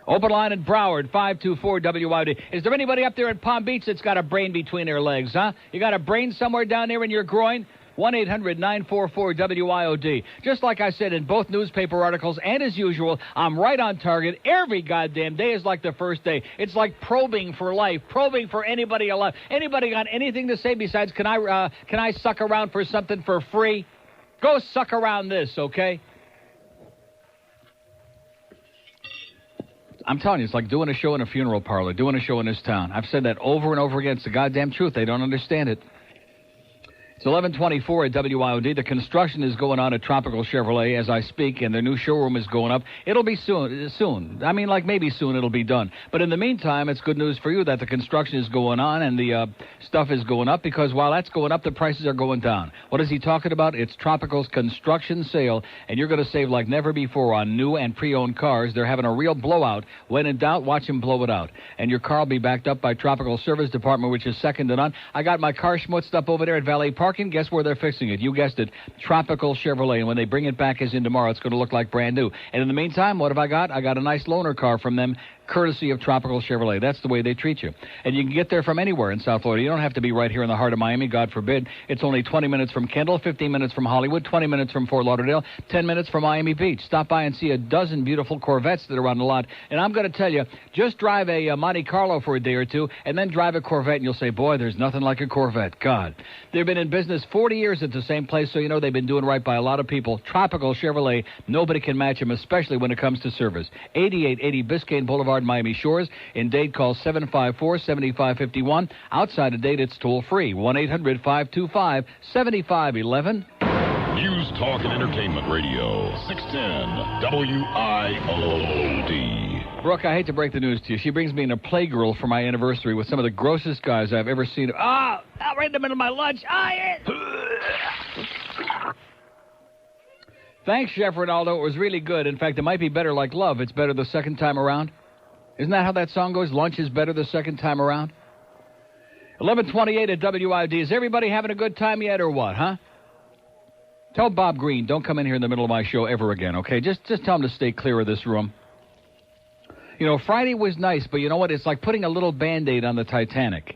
E: Open line at Broward, 524 WIOD. Is there anybody up there in Palm Beach that's got a brain between their legs, huh? You got a brain somewhere down there in your groin? 1-800-944-WIOD. Just like I said in both newspaper articles, and as usual, I'm right on target. Every goddamn day is like the first day. It's like probing for life, probing for anybody alive. Anybody got anything to say besides, can I suck around for something for free? Go suck around this, okay? I'm telling you, it's like doing a show in a funeral parlor, doing a show in this town. I've said that over and over again. It's the goddamn truth. They don't understand it. It's 11:24 at WIOD. The construction is going on at Tropical Chevrolet as I speak, and their new showroom is going up. It'll be soon. I mean, like maybe soon it'll be done. But in the meantime, it's good news for you that the construction is going on and the stuff is going up, because while that's going up, the prices are going down. What is he talking about? It's Tropical's construction sale, and you're going to save like never before on new and pre-owned cars. They're having a real blowout. When in doubt, watch them blow it out. And your car will be backed up by Tropical Service Department, which is second to none. I got my car schmutzed up over there at Valet Parking. Guess where they're fixing it? You guessed it, Tropical Chevrolet. And when they bring it back as in tomorrow, it's going to look like brand new. And in the meantime, what have I got? I got a nice loaner car from them, courtesy of Tropical Chevrolet. That's the way they treat you. And you can get there from anywhere in South Florida. You don't have to be right here in the heart of Miami, God forbid. It's only 20 minutes from Kendall, 15 minutes from Hollywood, 20 minutes from Fort Lauderdale, 10 minutes from Miami Beach. Stop by and see a dozen beautiful Corvettes that are on the lot. And I'm going to tell you, just drive a Monte Carlo for a day or two, and then drive a Corvette, and you'll say, boy, there's nothing like a Corvette. God. They've been in business 40 years at the same place, so you know they've been doing right by a lot of people. Tropical Chevrolet, nobody can match them, especially when it comes to service. 8880 Biscayne Boulevard, Miami Shores. In Dade, call 754-7551. Outside of Dade, it's toll-free, 1-800-525-7511.
G: News, talk, and entertainment radio, 610 WIOD.
E: Brooke, I hate to break the news to you. She brings me in a Playgirl for my anniversary with some of the grossest guys I've ever seen. Right in the middle of my lunch. Thanks, Chef Ronaldo. It was really good. In fact, it might be better like love. It's better the second time around. Isn't that how that song goes? Lunch is better the second time around. 11:28 at WIOD. Is everybody having a good time yet or what, huh? Tell Bob Green, don't come in here in the middle of my show ever again, okay? Just tell him to stay clear of this room. You know, Friday was nice, but you know what? It's like putting a little Band-Aid on the Titanic.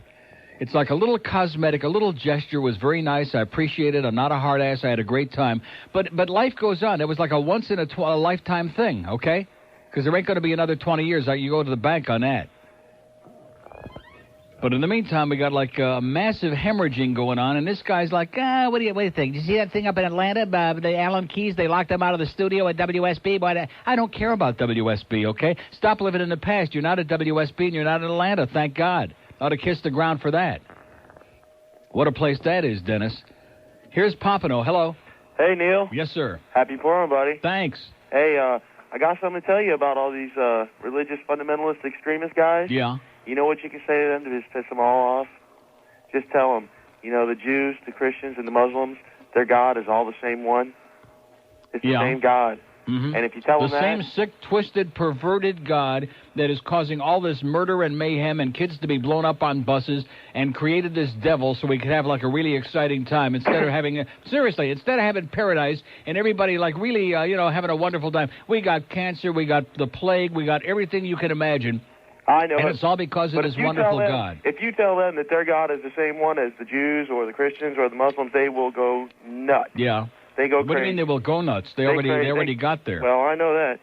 E: It's like a little cosmetic, a little gesture was very nice. I appreciate it. I'm not a hard ass. I had a great time. But life goes on. It was like a once-in-a-lifetime thing, okay? Because there ain't going to be another 20 years. You go to the bank on that. But in the meantime, we got like a massive hemorrhaging going on, and this guy's like, what do you think? Did you see that thing up in Atlanta, the Allen Keys? They locked them out of the studio at WSB. Boy, I don't care about WSB, okay? Stop living in the past. You're not at WSB, and you're not in Atlanta, thank God. Ought to kiss the ground for that. What a place that is, Dennis. Here's Pompano. Hello.
J: Hey, Neil.
E: Yes, sir.
J: Happy forum, buddy.
E: Thanks.
J: Hey, I got something to tell you about all these religious fundamentalist extremist guys.
E: Yeah.
J: You know what you can say to them to just piss them all off? Just tell them, you know, the Jews, the Christians, and the Muslims, their God is all the same one. It's the same God.
E: Mm-hmm.
J: And if you tell them that...
E: The same sick, twisted, perverted God that is causing all this murder and mayhem and kids to be blown up on buses and created this devil so we could have like a really exciting time instead of having... seriously, instead of having paradise and everybody like really, having a wonderful time. We got cancer, we got the plague, we got everything you can imagine.
J: I know.
E: And it's all because of this wonderful God.
J: If you tell them that their God is the same one as the Jews or the Christians or the Muslims, they will go nuts.
E: Yeah.
J: They go crazy.
E: What do you mean they will go nuts? They already got there.
J: Well, I know that.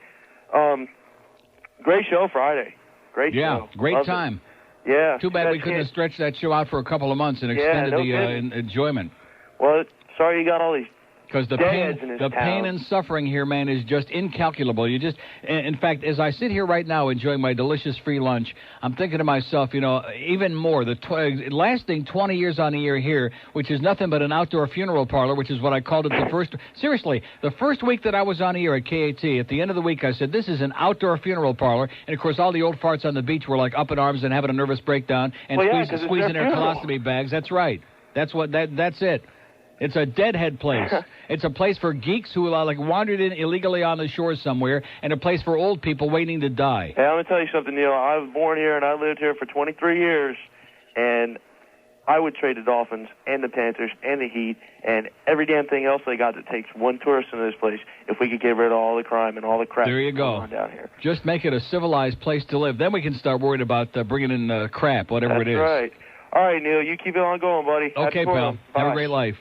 J: Great show Friday. Great show.
E: Yeah, great
J: Loved
E: time.
J: It. Yeah.
E: Too bad we couldn't have stretched that show out for a couple of months and extended the enjoyment.
J: Well, sorry you got all these...
E: Because the pain and suffering here, man, is just incalculable. In fact, as I sit here right now enjoying my delicious free lunch, I'm thinking to myself, even more, lasting 20 years on the air here, which is nothing but an outdoor funeral parlor, which is what I called it the first week that I was on the air at KAT, at the end of the week, I said, this is an outdoor funeral parlor. And, of course, all the old farts on the beach were like up in arms and having a nervous breakdown and squeezing their colostomy bags. That's right. That's it. It's a deadhead place. It's a place for geeks who wandered in illegally on the shore somewhere, and a place for old people waiting to die.
J: Hey, I'm going to tell you something, Neil. I was born here, and I lived here for 23 years, and I would trade the Dolphins and the Panthers and the Heat and every damn thing else they got that takes one tourist into this place if we could get rid of all the crime and all the crap
E: there you go.
J: going on down here.
E: Just make it a civilized place to live. Then we can start worrying about bringing in crap, whatever it is.
J: That's right. All right, Neil, you keep it on going, buddy.
E: Okay, pal. Have a great life.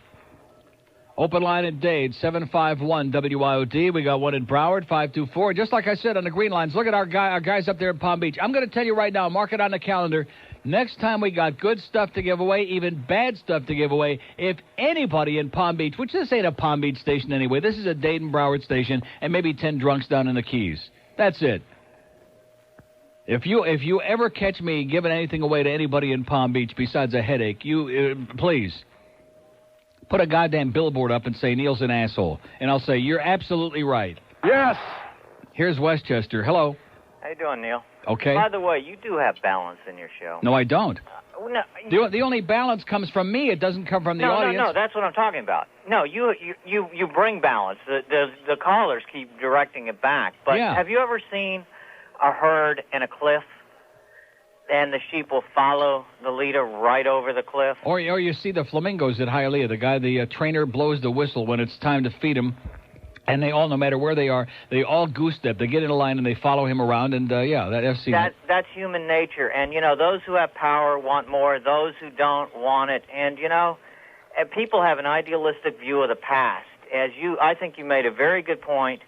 E: Open line at Dade, 751-WIOD. We got one in Broward, 524. Just like I said on the green lines, look at our guys up there in Palm Beach. I'm going to tell you right now, mark it on the calendar. Next time we got good stuff to give away, even bad stuff to give away, if anybody in Palm Beach, which this ain't a Palm Beach station anyway, this is a Dade and Broward station, and maybe 10 drunks down in the Keys. That's it. If you ever catch me giving anything away to anybody in Palm Beach besides a headache, please put a goddamn billboard up and say Neil's an asshole. And I'll say, you're absolutely right.
I: Yes.
E: Here's Westchester. Hello.
T: How you doing, Neil?
E: Okay.
T: By the way, you do have balance in your show.
E: No, I don't.
T: No,
E: The only balance comes from me. It doesn't come from the audience.
T: No, that's what I'm talking about. No, you bring balance. The callers keep directing it back. But have you ever seen a herd in a cliff, and the sheep will follow the leader right over the cliff?
E: Or you see the flamingos at Hialeah. The trainer blows the whistle when it's time to feed them. And they all, no matter where they are, they all goose step. They get in a line and they follow him around. And I've seen that.
T: That's human nature. And those who have power want more. Those who don't want it. And people have an idealistic view of the past. I think you made a very good point.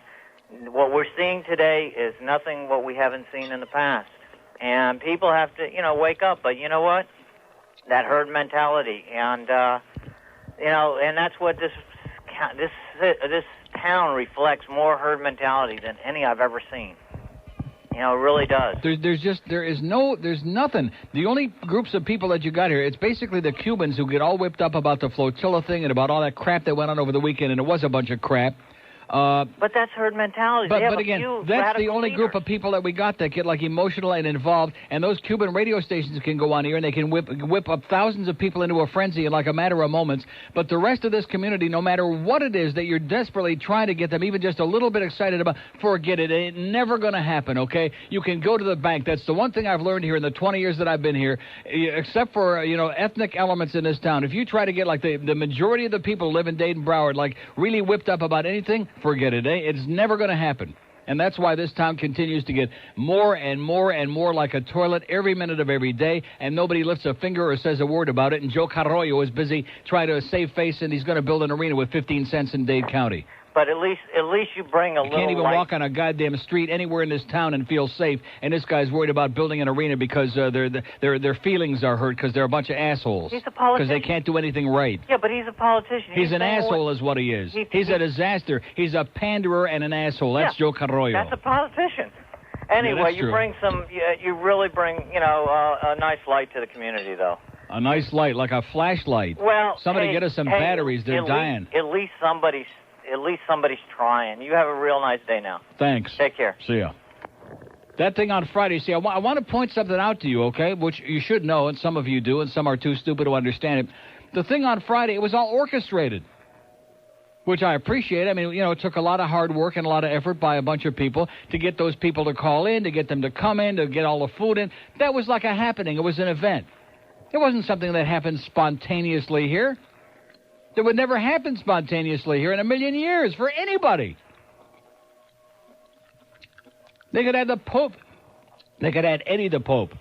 T: What we're seeing today is nothing what we haven't seen in the past. And people have to wake up. But you know what? That herd mentality. And and that's what this town reflects more herd mentality than any I've ever seen. It really does.
E: There's nothing. The only groups of people that you got here, it's basically the Cubans who get all whipped up about the flotilla thing and about all that crap that went on over the weekend, and it was a bunch of crap.
T: But that's herd mentality.
E: But again, that's the only group of people that we got that get emotional and involved. And those Cuban radio stations can go on here and they can whip up thousands of people into a frenzy in a matter of moments. But the rest of this community, no matter what it is that you're desperately trying to get them even just a little bit excited about, forget it. It ain't never going to happen. Okay, you can go to the bank. That's the one thing I've learned here in the 20 years that I've been here, except for ethnic elements in this town. If you try to get the majority of the people live in Dayton, Broward, really whipped up about anything, forget it. It's never going to happen. And that's why this town continues to get more and more and more like a toilet every minute of every day, and nobody lifts a finger or says a word about it. And Joe Carroyo is busy trying to save face, and he's going to build an arena with 15 cents in Dade County.
T: But at least you bring a little.
E: You can't even walk on a goddamn street anywhere in this town and feel safe. And this guy's worried about building an arena because their feelings are hurt because they're a bunch of assholes.
T: He's a politician.
E: Because they can't do anything right.
T: Yeah, but he's a politician.
E: He's an asshole, is what he is. He's a disaster. He's a panderer and an asshole. That's Joe Carroyo.
T: That's a politician. Anyway,
E: you
T: bring some. You really bring a nice light to the community, though.
E: A nice light, like a flashlight.
T: Well,
E: somebody get us some batteries. They're dying.
T: At least somebody's trying. You have a real nice day now.
E: Thanks.
T: Take care.
E: See ya. That thing on Friday, I want to point something out to you, okay, which you should know, and some of you do, and some are too stupid to understand it. The thing on Friday, it was all orchestrated, which I appreciate. I mean, it took a lot of hard work and a lot of effort by a bunch of people to get those people to call in, to get them to come in, to get all the food in. That was like a happening. It was an event. It wasn't something that happened spontaneously here. That would never happen spontaneously here in a million years for anybody. They could have the Pope. They could have Eddie the Pope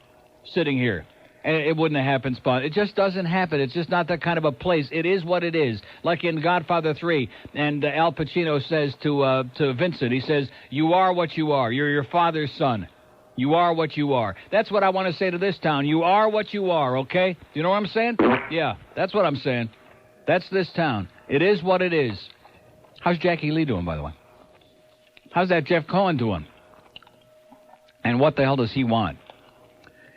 E: sitting here, and it wouldn't have happened spontaneously. It just doesn't happen. It's just not that kind of a place. It is what it is. Like in Godfather 3, and Al Pacino says to Vincent, he says, "You are what you are. You're your father's son. You are what you are." That's what I want to say to this town. You are what you are, okay? You know what I'm saying? Yeah, that's what I'm saying. That's this town. It is what it is. How's Jackie Lee doing, by the way? How's that Jeff Cohen doing? And what the hell does he want?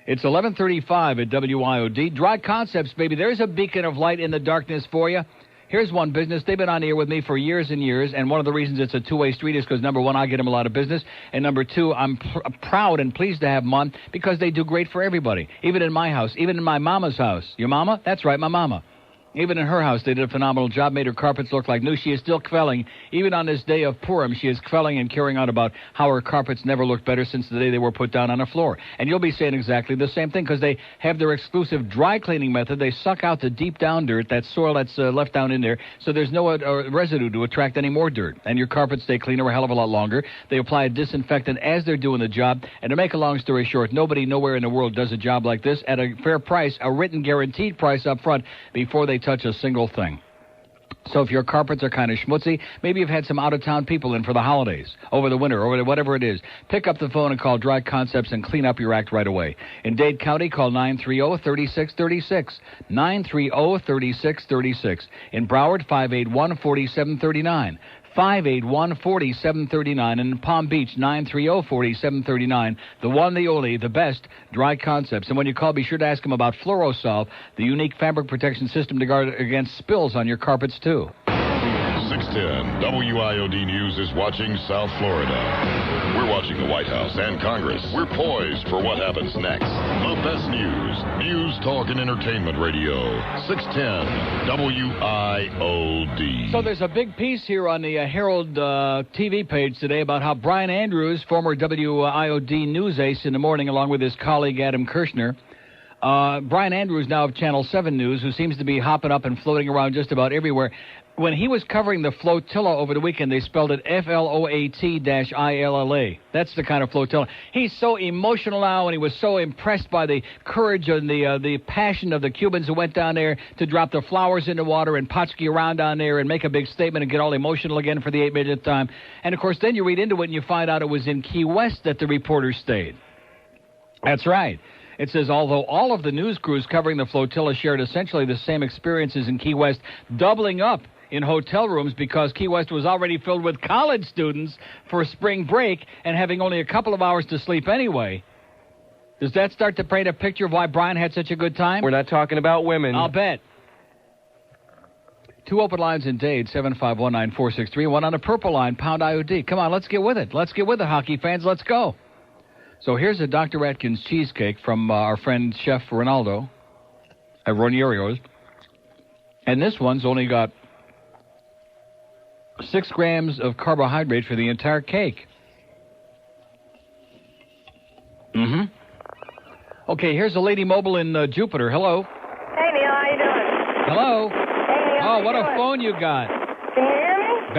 E: It's 11:35 at WIOD. Dry Concepts, baby. There's a beacon of light in the darkness for you. Here's one business. They've been on the air with me for years and years, and one of the reasons it's a two-way street is because, number one, I get them a lot of business, and number two, I'm proud and pleased to have them on because they do great for everybody, even in my house, even in my mama's house. Your mama? That's right, my mama. Even in her house, they did a phenomenal job, made her carpets look like new. She is still quelling. Even on this day of Purim, she is quelling and carrying on about how her carpets never looked better since the day they were put down on the floor. And you'll be saying exactly the same thing because they have their exclusive dry cleaning method. They suck out the deep down dirt, that soil that's left down in there, so there's no residue to attract any more dirt. And your carpets stay cleaner a hell of a lot longer. They apply a disinfectant as they're doing the job. And to make a long story short, nobody nowhere in the world does a job like this at a fair price, a written guaranteed price up front before they touch a single thing. So if your carpets are kind of schmutzy, maybe you've had some out-of-town people in for the holidays, over the winter, or whatever it is. Pick up the phone and call Dry Concepts and clean up your act right away. In Dade County, call 930-3636, 930-3636. In Broward, 581-4739. 581-4739. And in Palm Beach, 930-4739. The one, the only, the best Dry Concepts. And when you call, be sure to ask them about Fluorosolve, the unique fabric protection system to guard against spills on your carpets, too.
G: 610 WIOD News is watching South Florida. We're watching the White House and Congress. We're poised for what happens next. The best news, talk, and entertainment radio. 610 WIOD.
E: So there's a big piece here on the Herald TV page today about how Brian Andrews, former WIOD news ace in the morning, along with his colleague Adam Kirshner, Brian Andrews, now of Channel 7 News, who seems to be hopping up and floating around just about everywhere. When he was covering the flotilla over the weekend, they spelled it FLOAT-ILLA. That's the kind of flotilla. He's so emotional now, and he was so impressed by the courage and the passion of the Cubans who went down there to drop the flowers in the water and potchki around down there and make a big statement and get all emotional again for the 8 millionth time. And, of course, then you read into it and you find out it was in Key West that the reporters stayed. That's right. It says, although all of the news crews covering the flotilla shared essentially the same experiences in Key West, doubling up in hotel rooms because Key West was already filled with college students for spring break and having only a couple of hours to sleep anyway. Does that start to paint a picture of why Brian had such a good time?
I: We're not talking about women.
E: I'll bet. 2 open lines in Dade, 7519463. One on the purple line, pound IOD. Come on, let's get with it. Let's get with it, hockey fans. Let's go. So here's a Dr. Atkins cheesecake from our friend Chef Ronaldo at Ronierio's. And this one's only got 6 grams of carbohydrate for the entire cake. Okay, here's a Lady Mobile in Jupiter. Hello.
U: Hey, Neil, how you doing?
E: Hello.
U: Hey, Neil,
E: oh, what a phone you got.
U: Can you hear me?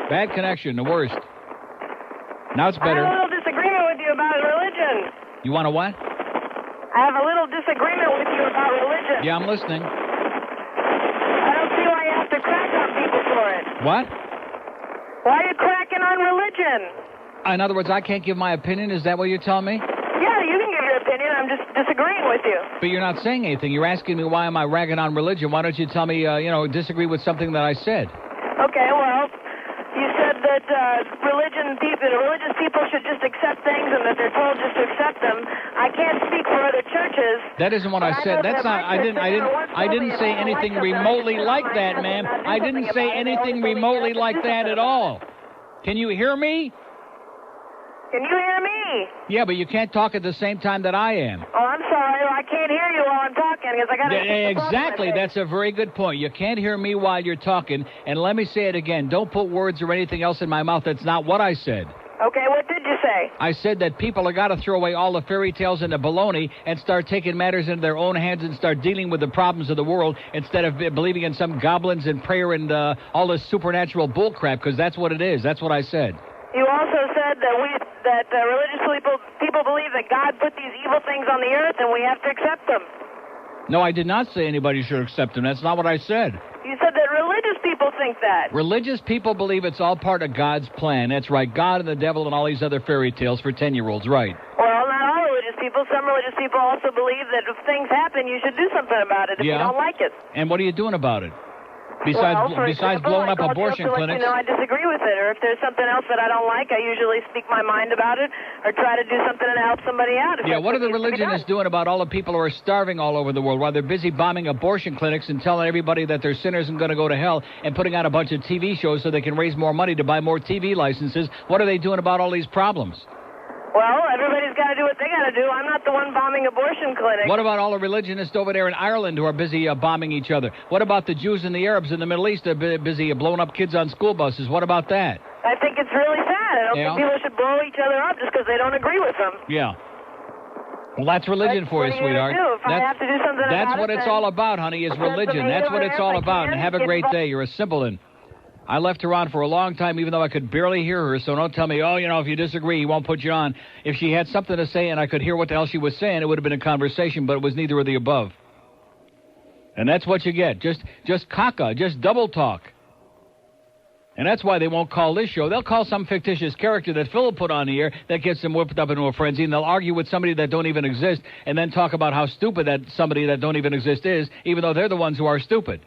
E: Bad connection, the worst. Now it's better.
U: I have a little disagreement with you about religion.
E: You want a what?
U: I have a little disagreement with you about religion.
E: Yeah, I'm listening.
U: I don't see why you have to crack on people for it.
E: What?
U: Why are you cracking on religion?
E: In other words, I can't give my opinion? Is that what you're telling me?
U: Yeah, you can give your opinion. I'm just disagreeing with you.
E: But you're not saying anything. You're asking me why am I ragging on religion. Why don't you tell me, disagree with something that I said?
U: Okay, well, you said that religious people should just accept things and that they're told just to accept them. I can't speak for other churches.
E: That isn't what I said. That's not. I didn't say anything remotely like that, ma'am. I didn't say anything remotely like that at all. Can you hear me?
U: Can you hear me?
E: Yeah, but you can't talk at the same time that I am.
U: Oh, I'm sorry. I can't hear you while I'm talking because I got to...
E: Exactly. That's a very good point. You can't hear me while you're talking. And let me say it again. Don't put words or anything else in my mouth. That's not what I said.
U: Okay, what did you say?
E: I said that people have got to throw away all the fairy tales and the baloney and start taking matters into their own hands and start dealing with the problems of the world instead of believing in some goblins and prayer and all this supernatural bullcrap, because that's what it is. That's what I said.
U: You also said that religious people believe that God put these evil things on the earth and we have to accept them.
E: No, I did not say anybody should accept them. That's not what I said.
U: You said that religious people think that.
E: Religious people believe it's all part of God's plan. That's right. God and the devil and all these other fairy tales for 10-year-olds. Right.
U: Well, not all religious people. Some religious people also believe that if things happen, you should do something about it if you don't like it.
E: And what are you doing about it? Besides blowing up abortion clinics.
U: I disagree with it, or if there's something else that I don't like, I usually speak my mind about it, or try to do something to help somebody out.
E: Yeah, what are the religionists doing about all the people who are starving all over the world while they're busy bombing abortion clinics and telling everybody that they're sinners and going to go to hell and putting out a bunch of TV shows so they can raise more money to buy more TV licenses? What are they doing about all these problems?
U: Well, everybody's got to do what they got to do. I'm not the one bombing abortion clinics.
E: What about all the religionists over there in Ireland who are busy bombing each other? What about the Jews and the Arabs in the Middle East that are busy blowing up kids on school buses? What about that?
U: I think it's really sad. I don't think people should blow each other up just because they don't agree with them.
E: Yeah. Well, that's religion for you, sweetheart.
U: I have to do something about it.
E: That's what it's all about, honey, is religion. That's what it's all about. And have a great day. You're a simpleton. I left her on for a long time, even though I could barely hear her, so don't tell me, if you disagree, he won't put you on. If she had something to say and I could hear what the hell she was saying, it would have been a conversation, but it was neither of the above. And that's what you get. Just caca, just double talk. And that's why they won't call this show. They'll call some fictitious character that Phil put on the air that gets them whipped up into a frenzy, and they'll argue with somebody that don't even exist and then talk about how stupid that somebody that don't even exist is, even though they're the ones who are stupid.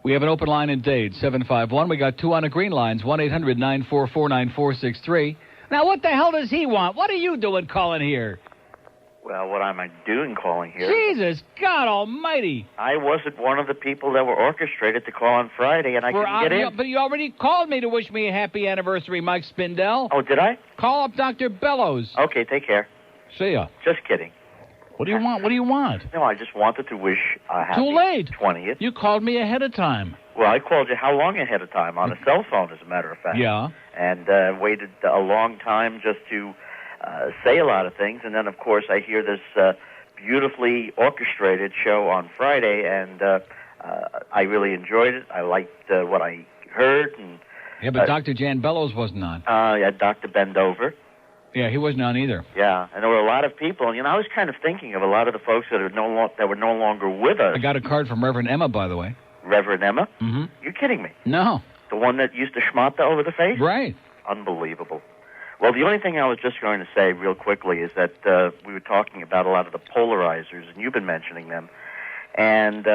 E: We have an open line in Dade, 751. We got 2 on the green lines, 1-800-944-9463. Now, what the hell does he want? What are you doing calling here?
A: Well, what am I doing calling here?
E: Jesus, God almighty.
A: I wasn't one of the people that were orchestrated to call on Friday, and I couldn't get in.
E: But you already called me to wish me a happy anniversary, Mike Spindell.
A: Oh, did I?
E: Call up Dr. Bellows.
A: Okay, take care.
E: See ya.
A: Just kidding.
E: What do you want? What do you want?
A: No, I just wanted to wish a happy
E: Too late.
A: 20th.
E: You called me ahead of time.
A: Well, I called you how long ahead of time? On a cell phone, as a matter of fact.
E: Yeah.
A: And waited a long time just to say a lot of things. And then, of course, I hear this beautifully orchestrated show on Friday, and I really enjoyed it. I liked what I heard. And,
E: yeah, but Dr. Jan Bellows wasn't on.
A: Yeah, Dr. Bendover.
E: Yeah, he wasn't on either.
A: Yeah, and there were a lot of people. And, I was kind of thinking of a lot of the folks that were no longer with us.
E: I got a card from Reverend Emma, by the way.
A: Reverend Emma?
E: Mm-hmm.
A: You're kidding me.
E: No.
A: The one that used to schmata over the face?
E: Right.
A: Unbelievable. Well, the only thing I was just going to say real quickly is that we were talking about a lot of the polarizers, and you've been mentioning them. And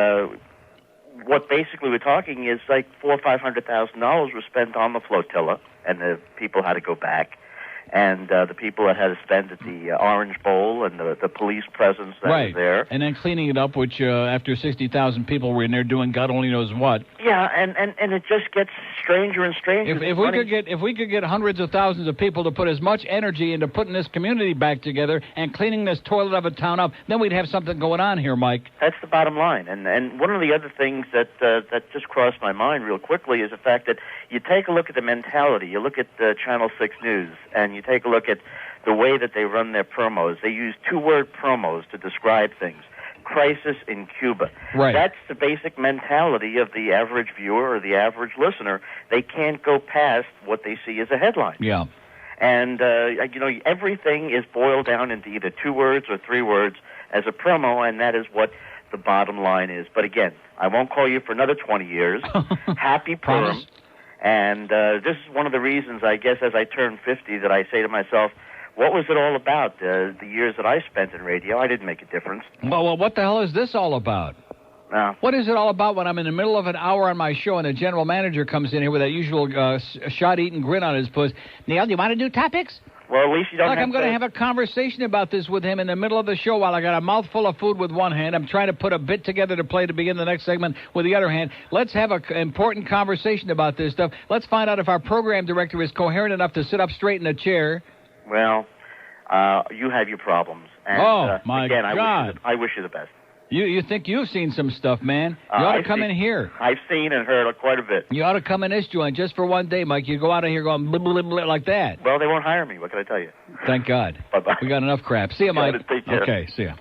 A: what basically we're talking is like $400,000 or $500,000 was spent on the flotilla, and the people had to go back. And the people that had to spend at the Orange Bowl and the police presence that was there.
E: And then cleaning it up, which after 60,000 people were in there doing God only knows what.
A: Yeah, and it just gets stranger and stranger.
E: If we could get hundreds of thousands of people to put as much energy into putting this community back together and cleaning this toilet of a town up, then we'd have something going on here, Mike.
A: That's the bottom line. And one of the other things that just crossed my mind real quickly is the fact that you take a look at the mentality. You look at Channel 6 News, and you take a look at the way that they run their promos. They use 2-word promos to describe things. Crisis in Cuba.
E: Right.
A: That's the basic mentality of the average viewer or the average listener. They can't go past what they see as a headline.
E: Yeah.
A: And, everything is boiled down into either 2 words or 3 words as a promo, and that is what the bottom line is. But again, I won't call you for another 20 years. Happy Purim. And this is one of the reasons, I guess, as I turn 50, that I say to myself, what was it all about? The years that I spent in radio, I didn't make a difference.
E: Well, what the hell is this all about? What is it all about when I'm in the middle of an hour on my show and the general manager comes in here with that usual shot-eating grin on his puss? Neil, do you want to do topics?
A: Well, at least you don't
E: Look, I'm going to have a conversation about this with him in the middle of the show while I got a mouthful of food with one hand. I'm trying to put a bit together to play to begin the next segment with the other hand. Let's have an important conversation about this stuff. Let's find out if our program director is coherent enough to sit up straight in a chair.
A: Well, you have your problems. And,
E: my
A: again,
E: God.
A: I wish you the best.
E: You think you've seen some stuff, man. You ought to come in here.
A: I've seen and heard quite a bit.
E: You ought to come in this joint just for one day, Mike. You go out of here going blah, blah, blah, like that.
A: Well, they won't hire me. What can I tell you?
E: Thank God.
A: Bye-bye.
E: We got enough crap. See you, Mike.
A: Take care.
E: Okay, see ya.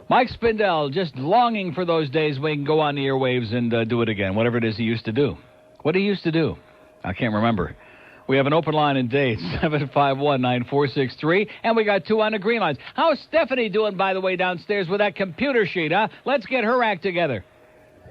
E: Mike Spindell, just longing for those days when he can go on the airwaves and do it again, whatever it is he used to do. What did he used to do? I can't remember. We have an open line in Dade, 751-9463, and we got 2 on the green lines. How's Stephanie doing, by the way, downstairs with that computer sheet, huh? Let's get her act together.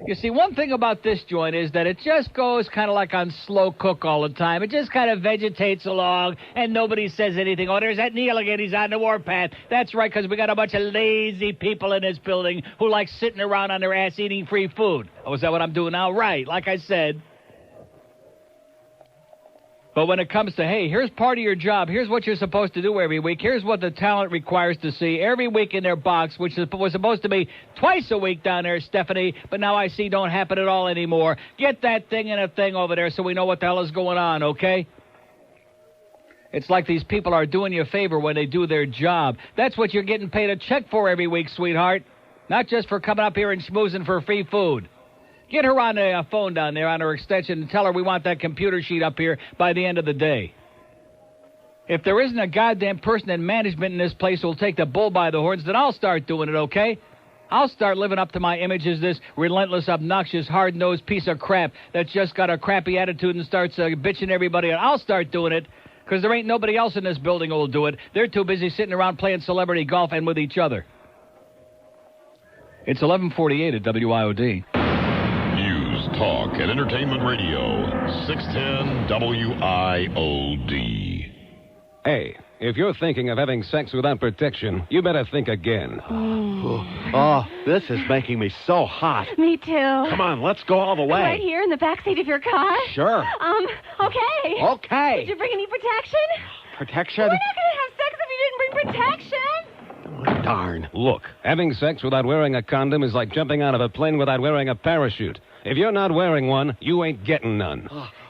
E: You see, one thing about this joint is that it just goes kind of like on slow cook all the time. It just kind of vegetates along, and nobody says anything. Oh, there's that Neil again. He's on the warpath. That's right, because we got a bunch of lazy people in this building who like sitting around on their ass eating free food. Oh, is that what I'm doing now? Right, like I said. But when it comes to, hey, here's part of your job, here's what you're supposed to do every week, here's what the talent requires to see every week in their box, which was supposed to be twice a week down there, Stephanie, but now I see don't happen at all anymore. Get that thing and a thing over there so we know what the hell is going on, okay? It's like these people are doing you a favor when they do their job. That's what you're getting paid a check for every week, sweetheart. Not just for coming up here and schmoozing for free food. Get her on the phone down there on her extension and tell her we want that computer sheet up here by the end of the day. If there isn't a goddamn person in management in this place who'll take the bull by the horns, then I'll start doing it, okay? I'll start living up to my image as this relentless, obnoxious, hard-nosed piece of crap that's just got a crappy attitude and starts bitching everybody out. I'll start doing it because there ain't nobody else in this building who'll do it. They're too busy sitting around playing celebrity golf and with each other. It's 11:48 at WIOD.
G: Talk and Entertainment Radio, 610 WIOD.
C: A, if you're thinking of having sex without protection, you better think again.
Q: Oh, this is making me so hot.
H: Me too.
Q: Come on, let's go all the way.
H: Right here in the backseat of your car?
Q: Sure.
H: Okay.
Q: Okay.
H: Did you bring any protection?
Q: Protection?
H: We're not going to have sex if you didn't bring protection.
Q: Darn.
C: Look, having sex without wearing a condom is like jumping out of a plane without wearing a parachute. If you're not wearing one, you ain't getting none.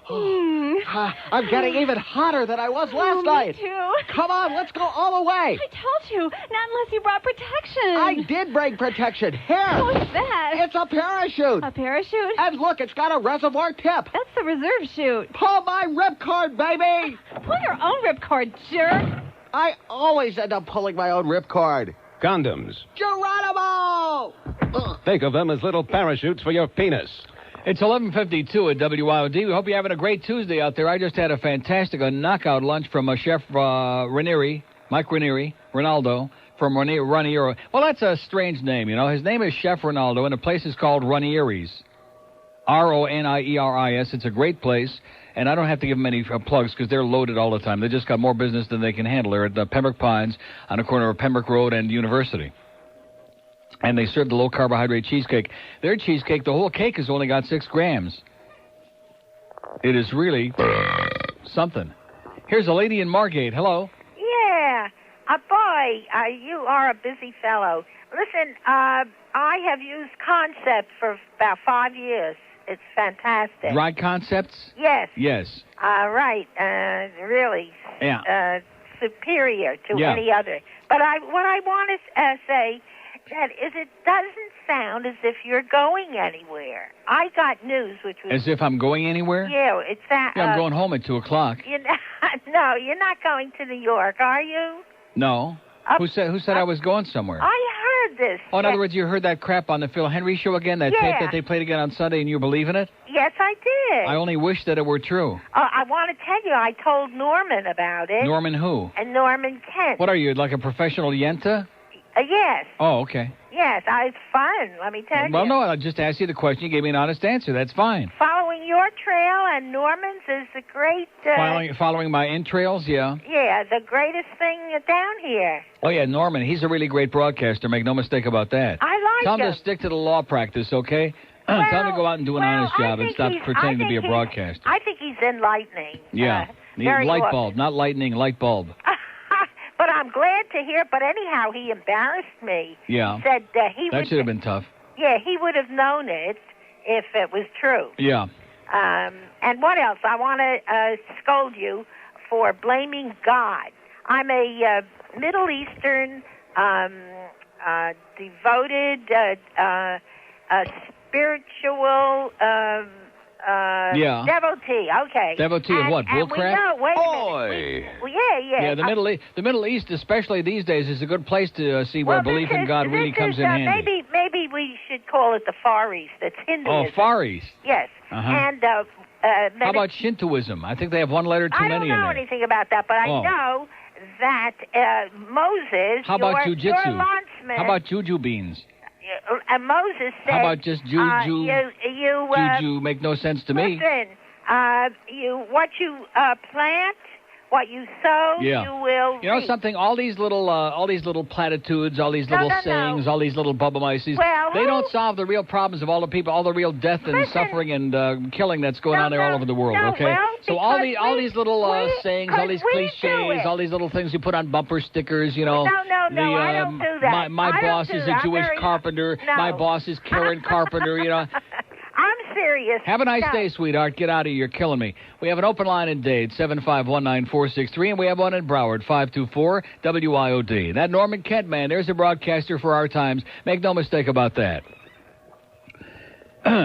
Q: I'm getting even hotter than I was last night.
H: Me too.
Q: Come on, let's go all the way.
H: I told you, not unless you brought protection.
Q: I did bring protection. Here.
H: What's that?
Q: It's a parachute.
H: A parachute?
Q: And look, it's got a reservoir tip.
H: That's the reserve chute.
Q: Pull my ripcord, baby.
H: Pull your own ripcord, jerk.
Q: I always end up pulling my own ripcord.
C: Condoms.
Q: Geronimo!
C: Think of them as little parachutes for your penis.
E: It's 11:52 at WIOD. We hope you're having a great Tuesday out there. I just had a fantastic knockout lunch from Chef Ranieri, Mike Ranieri, Ronaldo, from Ranieri. Well, that's a strange name, you know. His name is Chef Ronaldo, and the place is called Ranieri's. Ronieris. It's a great place, and I don't have to give them any plugs because they're loaded all the time. They just got more business than they can handle. They're at Pembroke Pines on the corner of Pembroke Road and University. And they serve the low-carbohydrate cheesecake. Their cheesecake, the whole cake has only got 6 grams. It is really something. Here's a lady in Margate. Hello.
B: Yeah. Boy, you are a busy fellow. Listen, I have used Concept for about 5 years. It's fantastic.
E: Dry Concepts?
B: Yes.
E: Yes.
B: Right. Really.
E: Yeah.
B: Superior to any other. But what I want to say that is it doesn't sound as if you're going anywhere. I got news, which was...
E: As if I'm going anywhere?
B: Yeah, it's that...
E: Yeah, I'm going home at 2 o'clock.
B: No, you're not going to New York, are you?
E: No. Who said I was going somewhere?
B: I heard this.
E: Oh, in other words, you heard that crap on the Phil Henry show again, that tape that they played again on Sunday, and you believe in it?
B: Yes, I did.
E: I only wish that it were true.
B: I want to tell you, I told Norman about it.
E: Norman who?
B: And Norman Kent.
E: What are you, like a professional yenta?
B: Yes.
E: Oh, okay.
B: Yes, it's fun, let me tell you.
E: Well, no, I just asked you the question. You gave me an honest answer. That's fine.
B: Following your trail and Norman's is the great...
E: Following my entrails, yeah.
B: Yeah, the greatest thing down here.
E: Oh, yeah, Norman. He's a really great broadcaster. Make no mistake about that.
B: I like
E: Tell him
B: him.
E: to stick to the law practice, okay? Tell him to go out and do an honest job and stop pretending to be a broadcaster.
B: I think he's enlightening.
E: Yeah. Light bulb, not lightning, light bulb.
B: But I'm glad to hear. But anyhow, he embarrassed me.
E: Yeah.
B: He said
E: that should have been tough.
B: Yeah, he would have known it if it was true.
E: Yeah.
B: And what else? I want to scold you for blaming God. I'm a Middle Eastern devoted spiritual devotee. Okay.
E: Devotee of what? Bullcrap?
B: Wait a minute. Yeah.
E: The Middle East, especially these days, is a good place to see where belief in God really comes in handy.
B: Maybe we should call it the Far East. It's Hinduism.
E: Oh, Far East.
B: Yes.
E: Uh-huh.
B: And
E: how about Shintoism? I think they have one letter too many in there.
B: I don't know anything about that, but I know that Moses,
E: how about
B: your landsman...
E: How about juju beans?
B: Moses said...
E: How about just juju? Juju make no sense to me.
B: Listen, what you plant, what you sow, you will
E: You know
B: reap.
E: something? All these little platitudes, all these little sayings, all these little bubble-mices, they don't solve the real problems of all the people, all the real death and suffering and killing that's going on there all over the world, okay? So all these little sayings, all these cliches, all these little things you put on bumper stickers, you know.
B: No, I don't do that.
E: My boss is a Jewish carpenter. My boss is Karen Carpenter, you know.
B: I'm serious.
E: Have a nice day, sweetheart. Get out of here. You're killing me. We have an open line in Dade, 7519463, and we have one in Broward, 524-WIOD. That Norman Kent man, there's a broadcaster for our times. Make no mistake about that.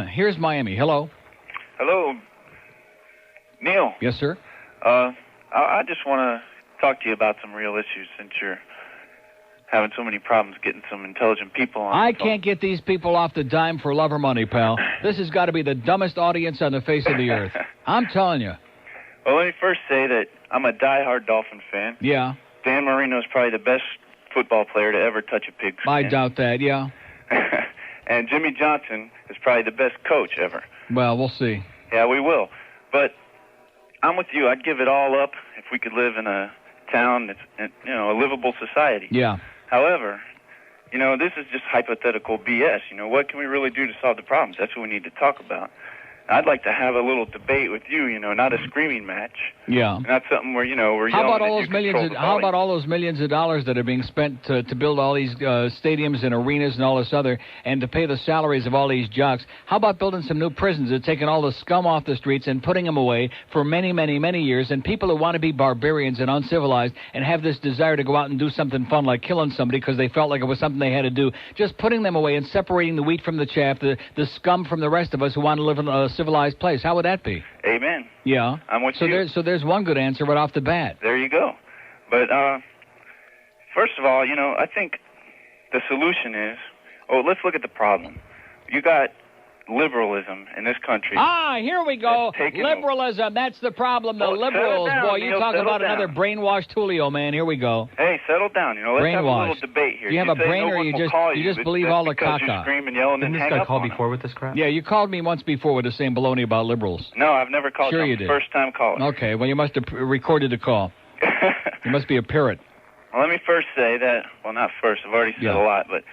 E: Here's Miami. Hello.
V: Hello. Neil.
E: Yes, sir?
V: I just want to talk to you about some real issues since you're having so many problems getting some intelligent people on.
E: I can't get these people off the dime for love or money, pal. This has got to be the dumbest audience on the face of the earth. I'm telling you.
V: Well, let me first say that I'm a diehard Dolphin fan.
E: Yeah.
V: Dan Marino is probably the best football player to ever touch a pig's skin.
E: I doubt that, yeah.
V: And Jimmy Johnson is probably the best coach ever.
E: Well, we'll see.
V: Yeah, we will. But I'm with you. I'd give it all up if we could live in a town. It's a livable society.
E: Yeah.
V: However, this is just hypothetical BS. What can we really do to solve the problems? That's what we need to talk about. I'd like to have a little debate with you, not a screaming match.
E: Yeah.
V: Not something where, we're
E: how
V: yelling
E: about all
V: at
E: those
V: you,
E: millions?
V: control the
E: How
V: volume.
E: about all those millions of dollars that are being spent to build all these stadiums and arenas and all this other, and to pay the salaries of all these jocks? How about building some new prisons and taking all the scum off the streets and putting them away for many, many, many years? And people who want to be barbarians and uncivilized and have this desire to go out and do something fun like killing somebody because they felt like it was something they had to do, just putting them away and separating the wheat from the chaff, the scum from the rest of us who want to live in a civilized place. How would that be?
V: Amen.
E: Yeah.
V: I'm with you.
E: So there's one good answer right off the bat.
V: There you go. But first of all, I think the solution is, let's look at the problem. You got liberalism in this country.
E: Here we go. Liberalism. That's the problem. The liberals.
V: Down,
E: boy, you
V: Neil,
E: talk about
V: down.
E: another brainwashed Julio, man. Here we go.
V: Hey, settle down. Let's have a little debate here.
E: Do you have a
V: say
E: brain
V: no
E: or
V: one
E: you
V: will
E: just
V: call
E: you just
V: but
E: believe
V: that's
E: all the
V: because
E: caca?
V: You scream and yell and then
K: Didn't
V: hang
K: this guy
V: up
K: call
V: on
K: before with this crap?
E: Yeah, you called me once before with the same baloney about liberals.
V: No, I've never called.
E: Sure
V: you.
E: you did.
V: First time calling.
E: Okay, well, you must have recorded the call. You must be a parrot.
V: Well, let me first say that. Well, not first. I've already said a lot, but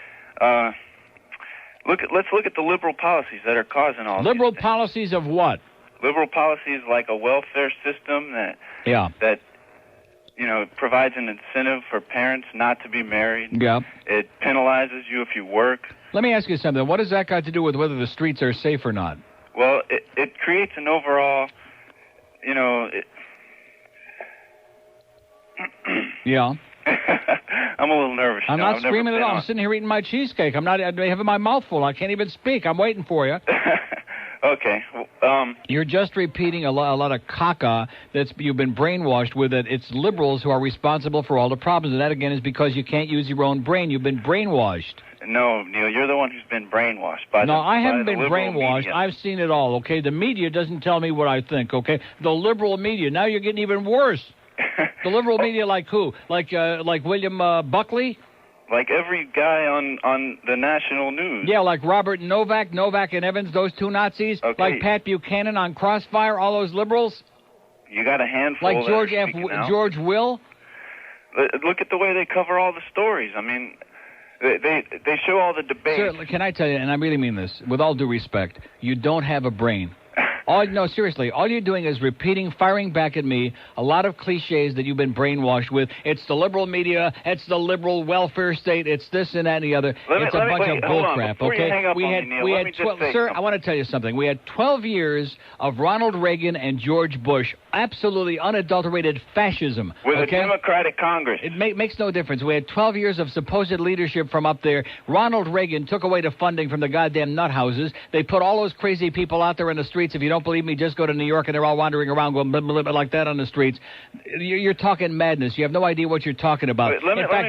V: let's look at the liberal policies that are causing all
E: liberal
V: these
E: policies of what?
V: Liberal policies like a welfare system that provides an incentive for parents not to be married.
E: Yeah.
V: It penalizes you if you work.
E: Let me ask you something. What does that got to do with whether the streets are safe or not?
V: Well, it creates an overall,
E: Yeah.
V: I'm a little nervous.
E: I'm not screaming at all. I'm sitting here eating my cheesecake. I'm having my mouth full. I can't even speak. I'm waiting for you.
V: Okay.
E: You're just repeating a lot of caca you've been brainwashed with. That it's liberals who are responsible for all the problems, and that again is because you can't use your own brain. You've been brainwashed.
V: No, Neil, you're the one who's been brainwashed by
E: I haven't been brainwashed.
V: Media.
E: I've seen it all. Okay, the media doesn't tell me what I think. Okay, the liberal media. Now you're getting even worse. The liberal media, like who? Like William Buckley?
V: Like every guy on the national news.
E: Yeah, like Robert Novak and Evans, those two Nazis.
V: Okay.
E: Like Pat Buchanan on Crossfire, all those liberals.
V: You got a handful.
E: Like George Will.
V: Look at the way they cover all the stories. I mean, they show all the debates.
E: Sir, can I tell you, and I really mean this, with all due respect, you don't have a brain. Seriously, all you're doing is firing back at me a lot of cliches that you've been brainwashed with. It's the liberal media, it's the liberal welfare state, it's this and that and the other. It's a bunch of bullcrap, okay? Sir, I want to tell you something. We had 12 years of Ronald Reagan and George Bush, absolutely unadulterated fascism.
V: With a Democratic Congress.
E: It makes no difference. We had 12 years of supposed leadership from up there. Ronald Reagan took away the funding from the goddamn nut houses. They put all those crazy people out there in the streets. If you don't believe me, just go to New York and they're all wandering around going blah, blah, blah, like that on the streets. You're talking madness. You have no idea what you're talking about.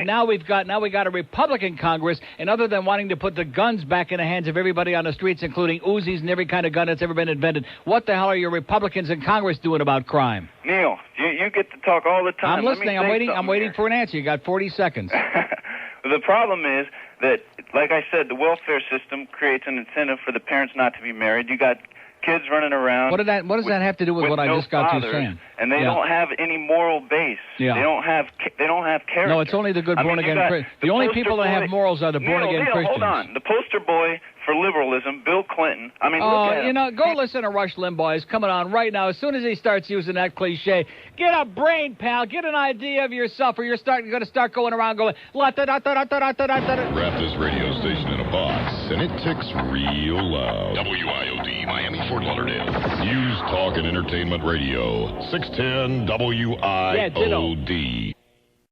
E: Now we got a Republican Congress, and other than wanting to put the guns back in the hands of everybody on the streets, including Uzis and every kind of gun that's ever been invented, what the hell are your Republicans in Congress doing about crime?
V: Neil, you get to talk all the time.
E: I'm listening. I'm waiting for an answer. You got 40 seconds.
V: The problem is that, like I said, the welfare system creates an incentive for the parents not to be married. You got kids running around.
E: What does that have to do with what I just got you saying?
V: And they don't have any moral base.
E: Yeah.
V: They don't have character.
E: No, it's only the good born again Christians. The only people that have morals are the born again Christians.
V: Hold on. The poster boy for liberalism, Bill Clinton. I mean, look at him.
E: Go listen to Rush Limbaugh. He's coming on right now. As soon as he starts using that cliche, get a brain, pal. Get an idea of yourself, or you're going to start going around going
G: Wrap this radio station in a box, and it ticks real loud. WIOD, Miami, Fort Lauderdale. News, talk, and entertainment radio. 610 WIOD.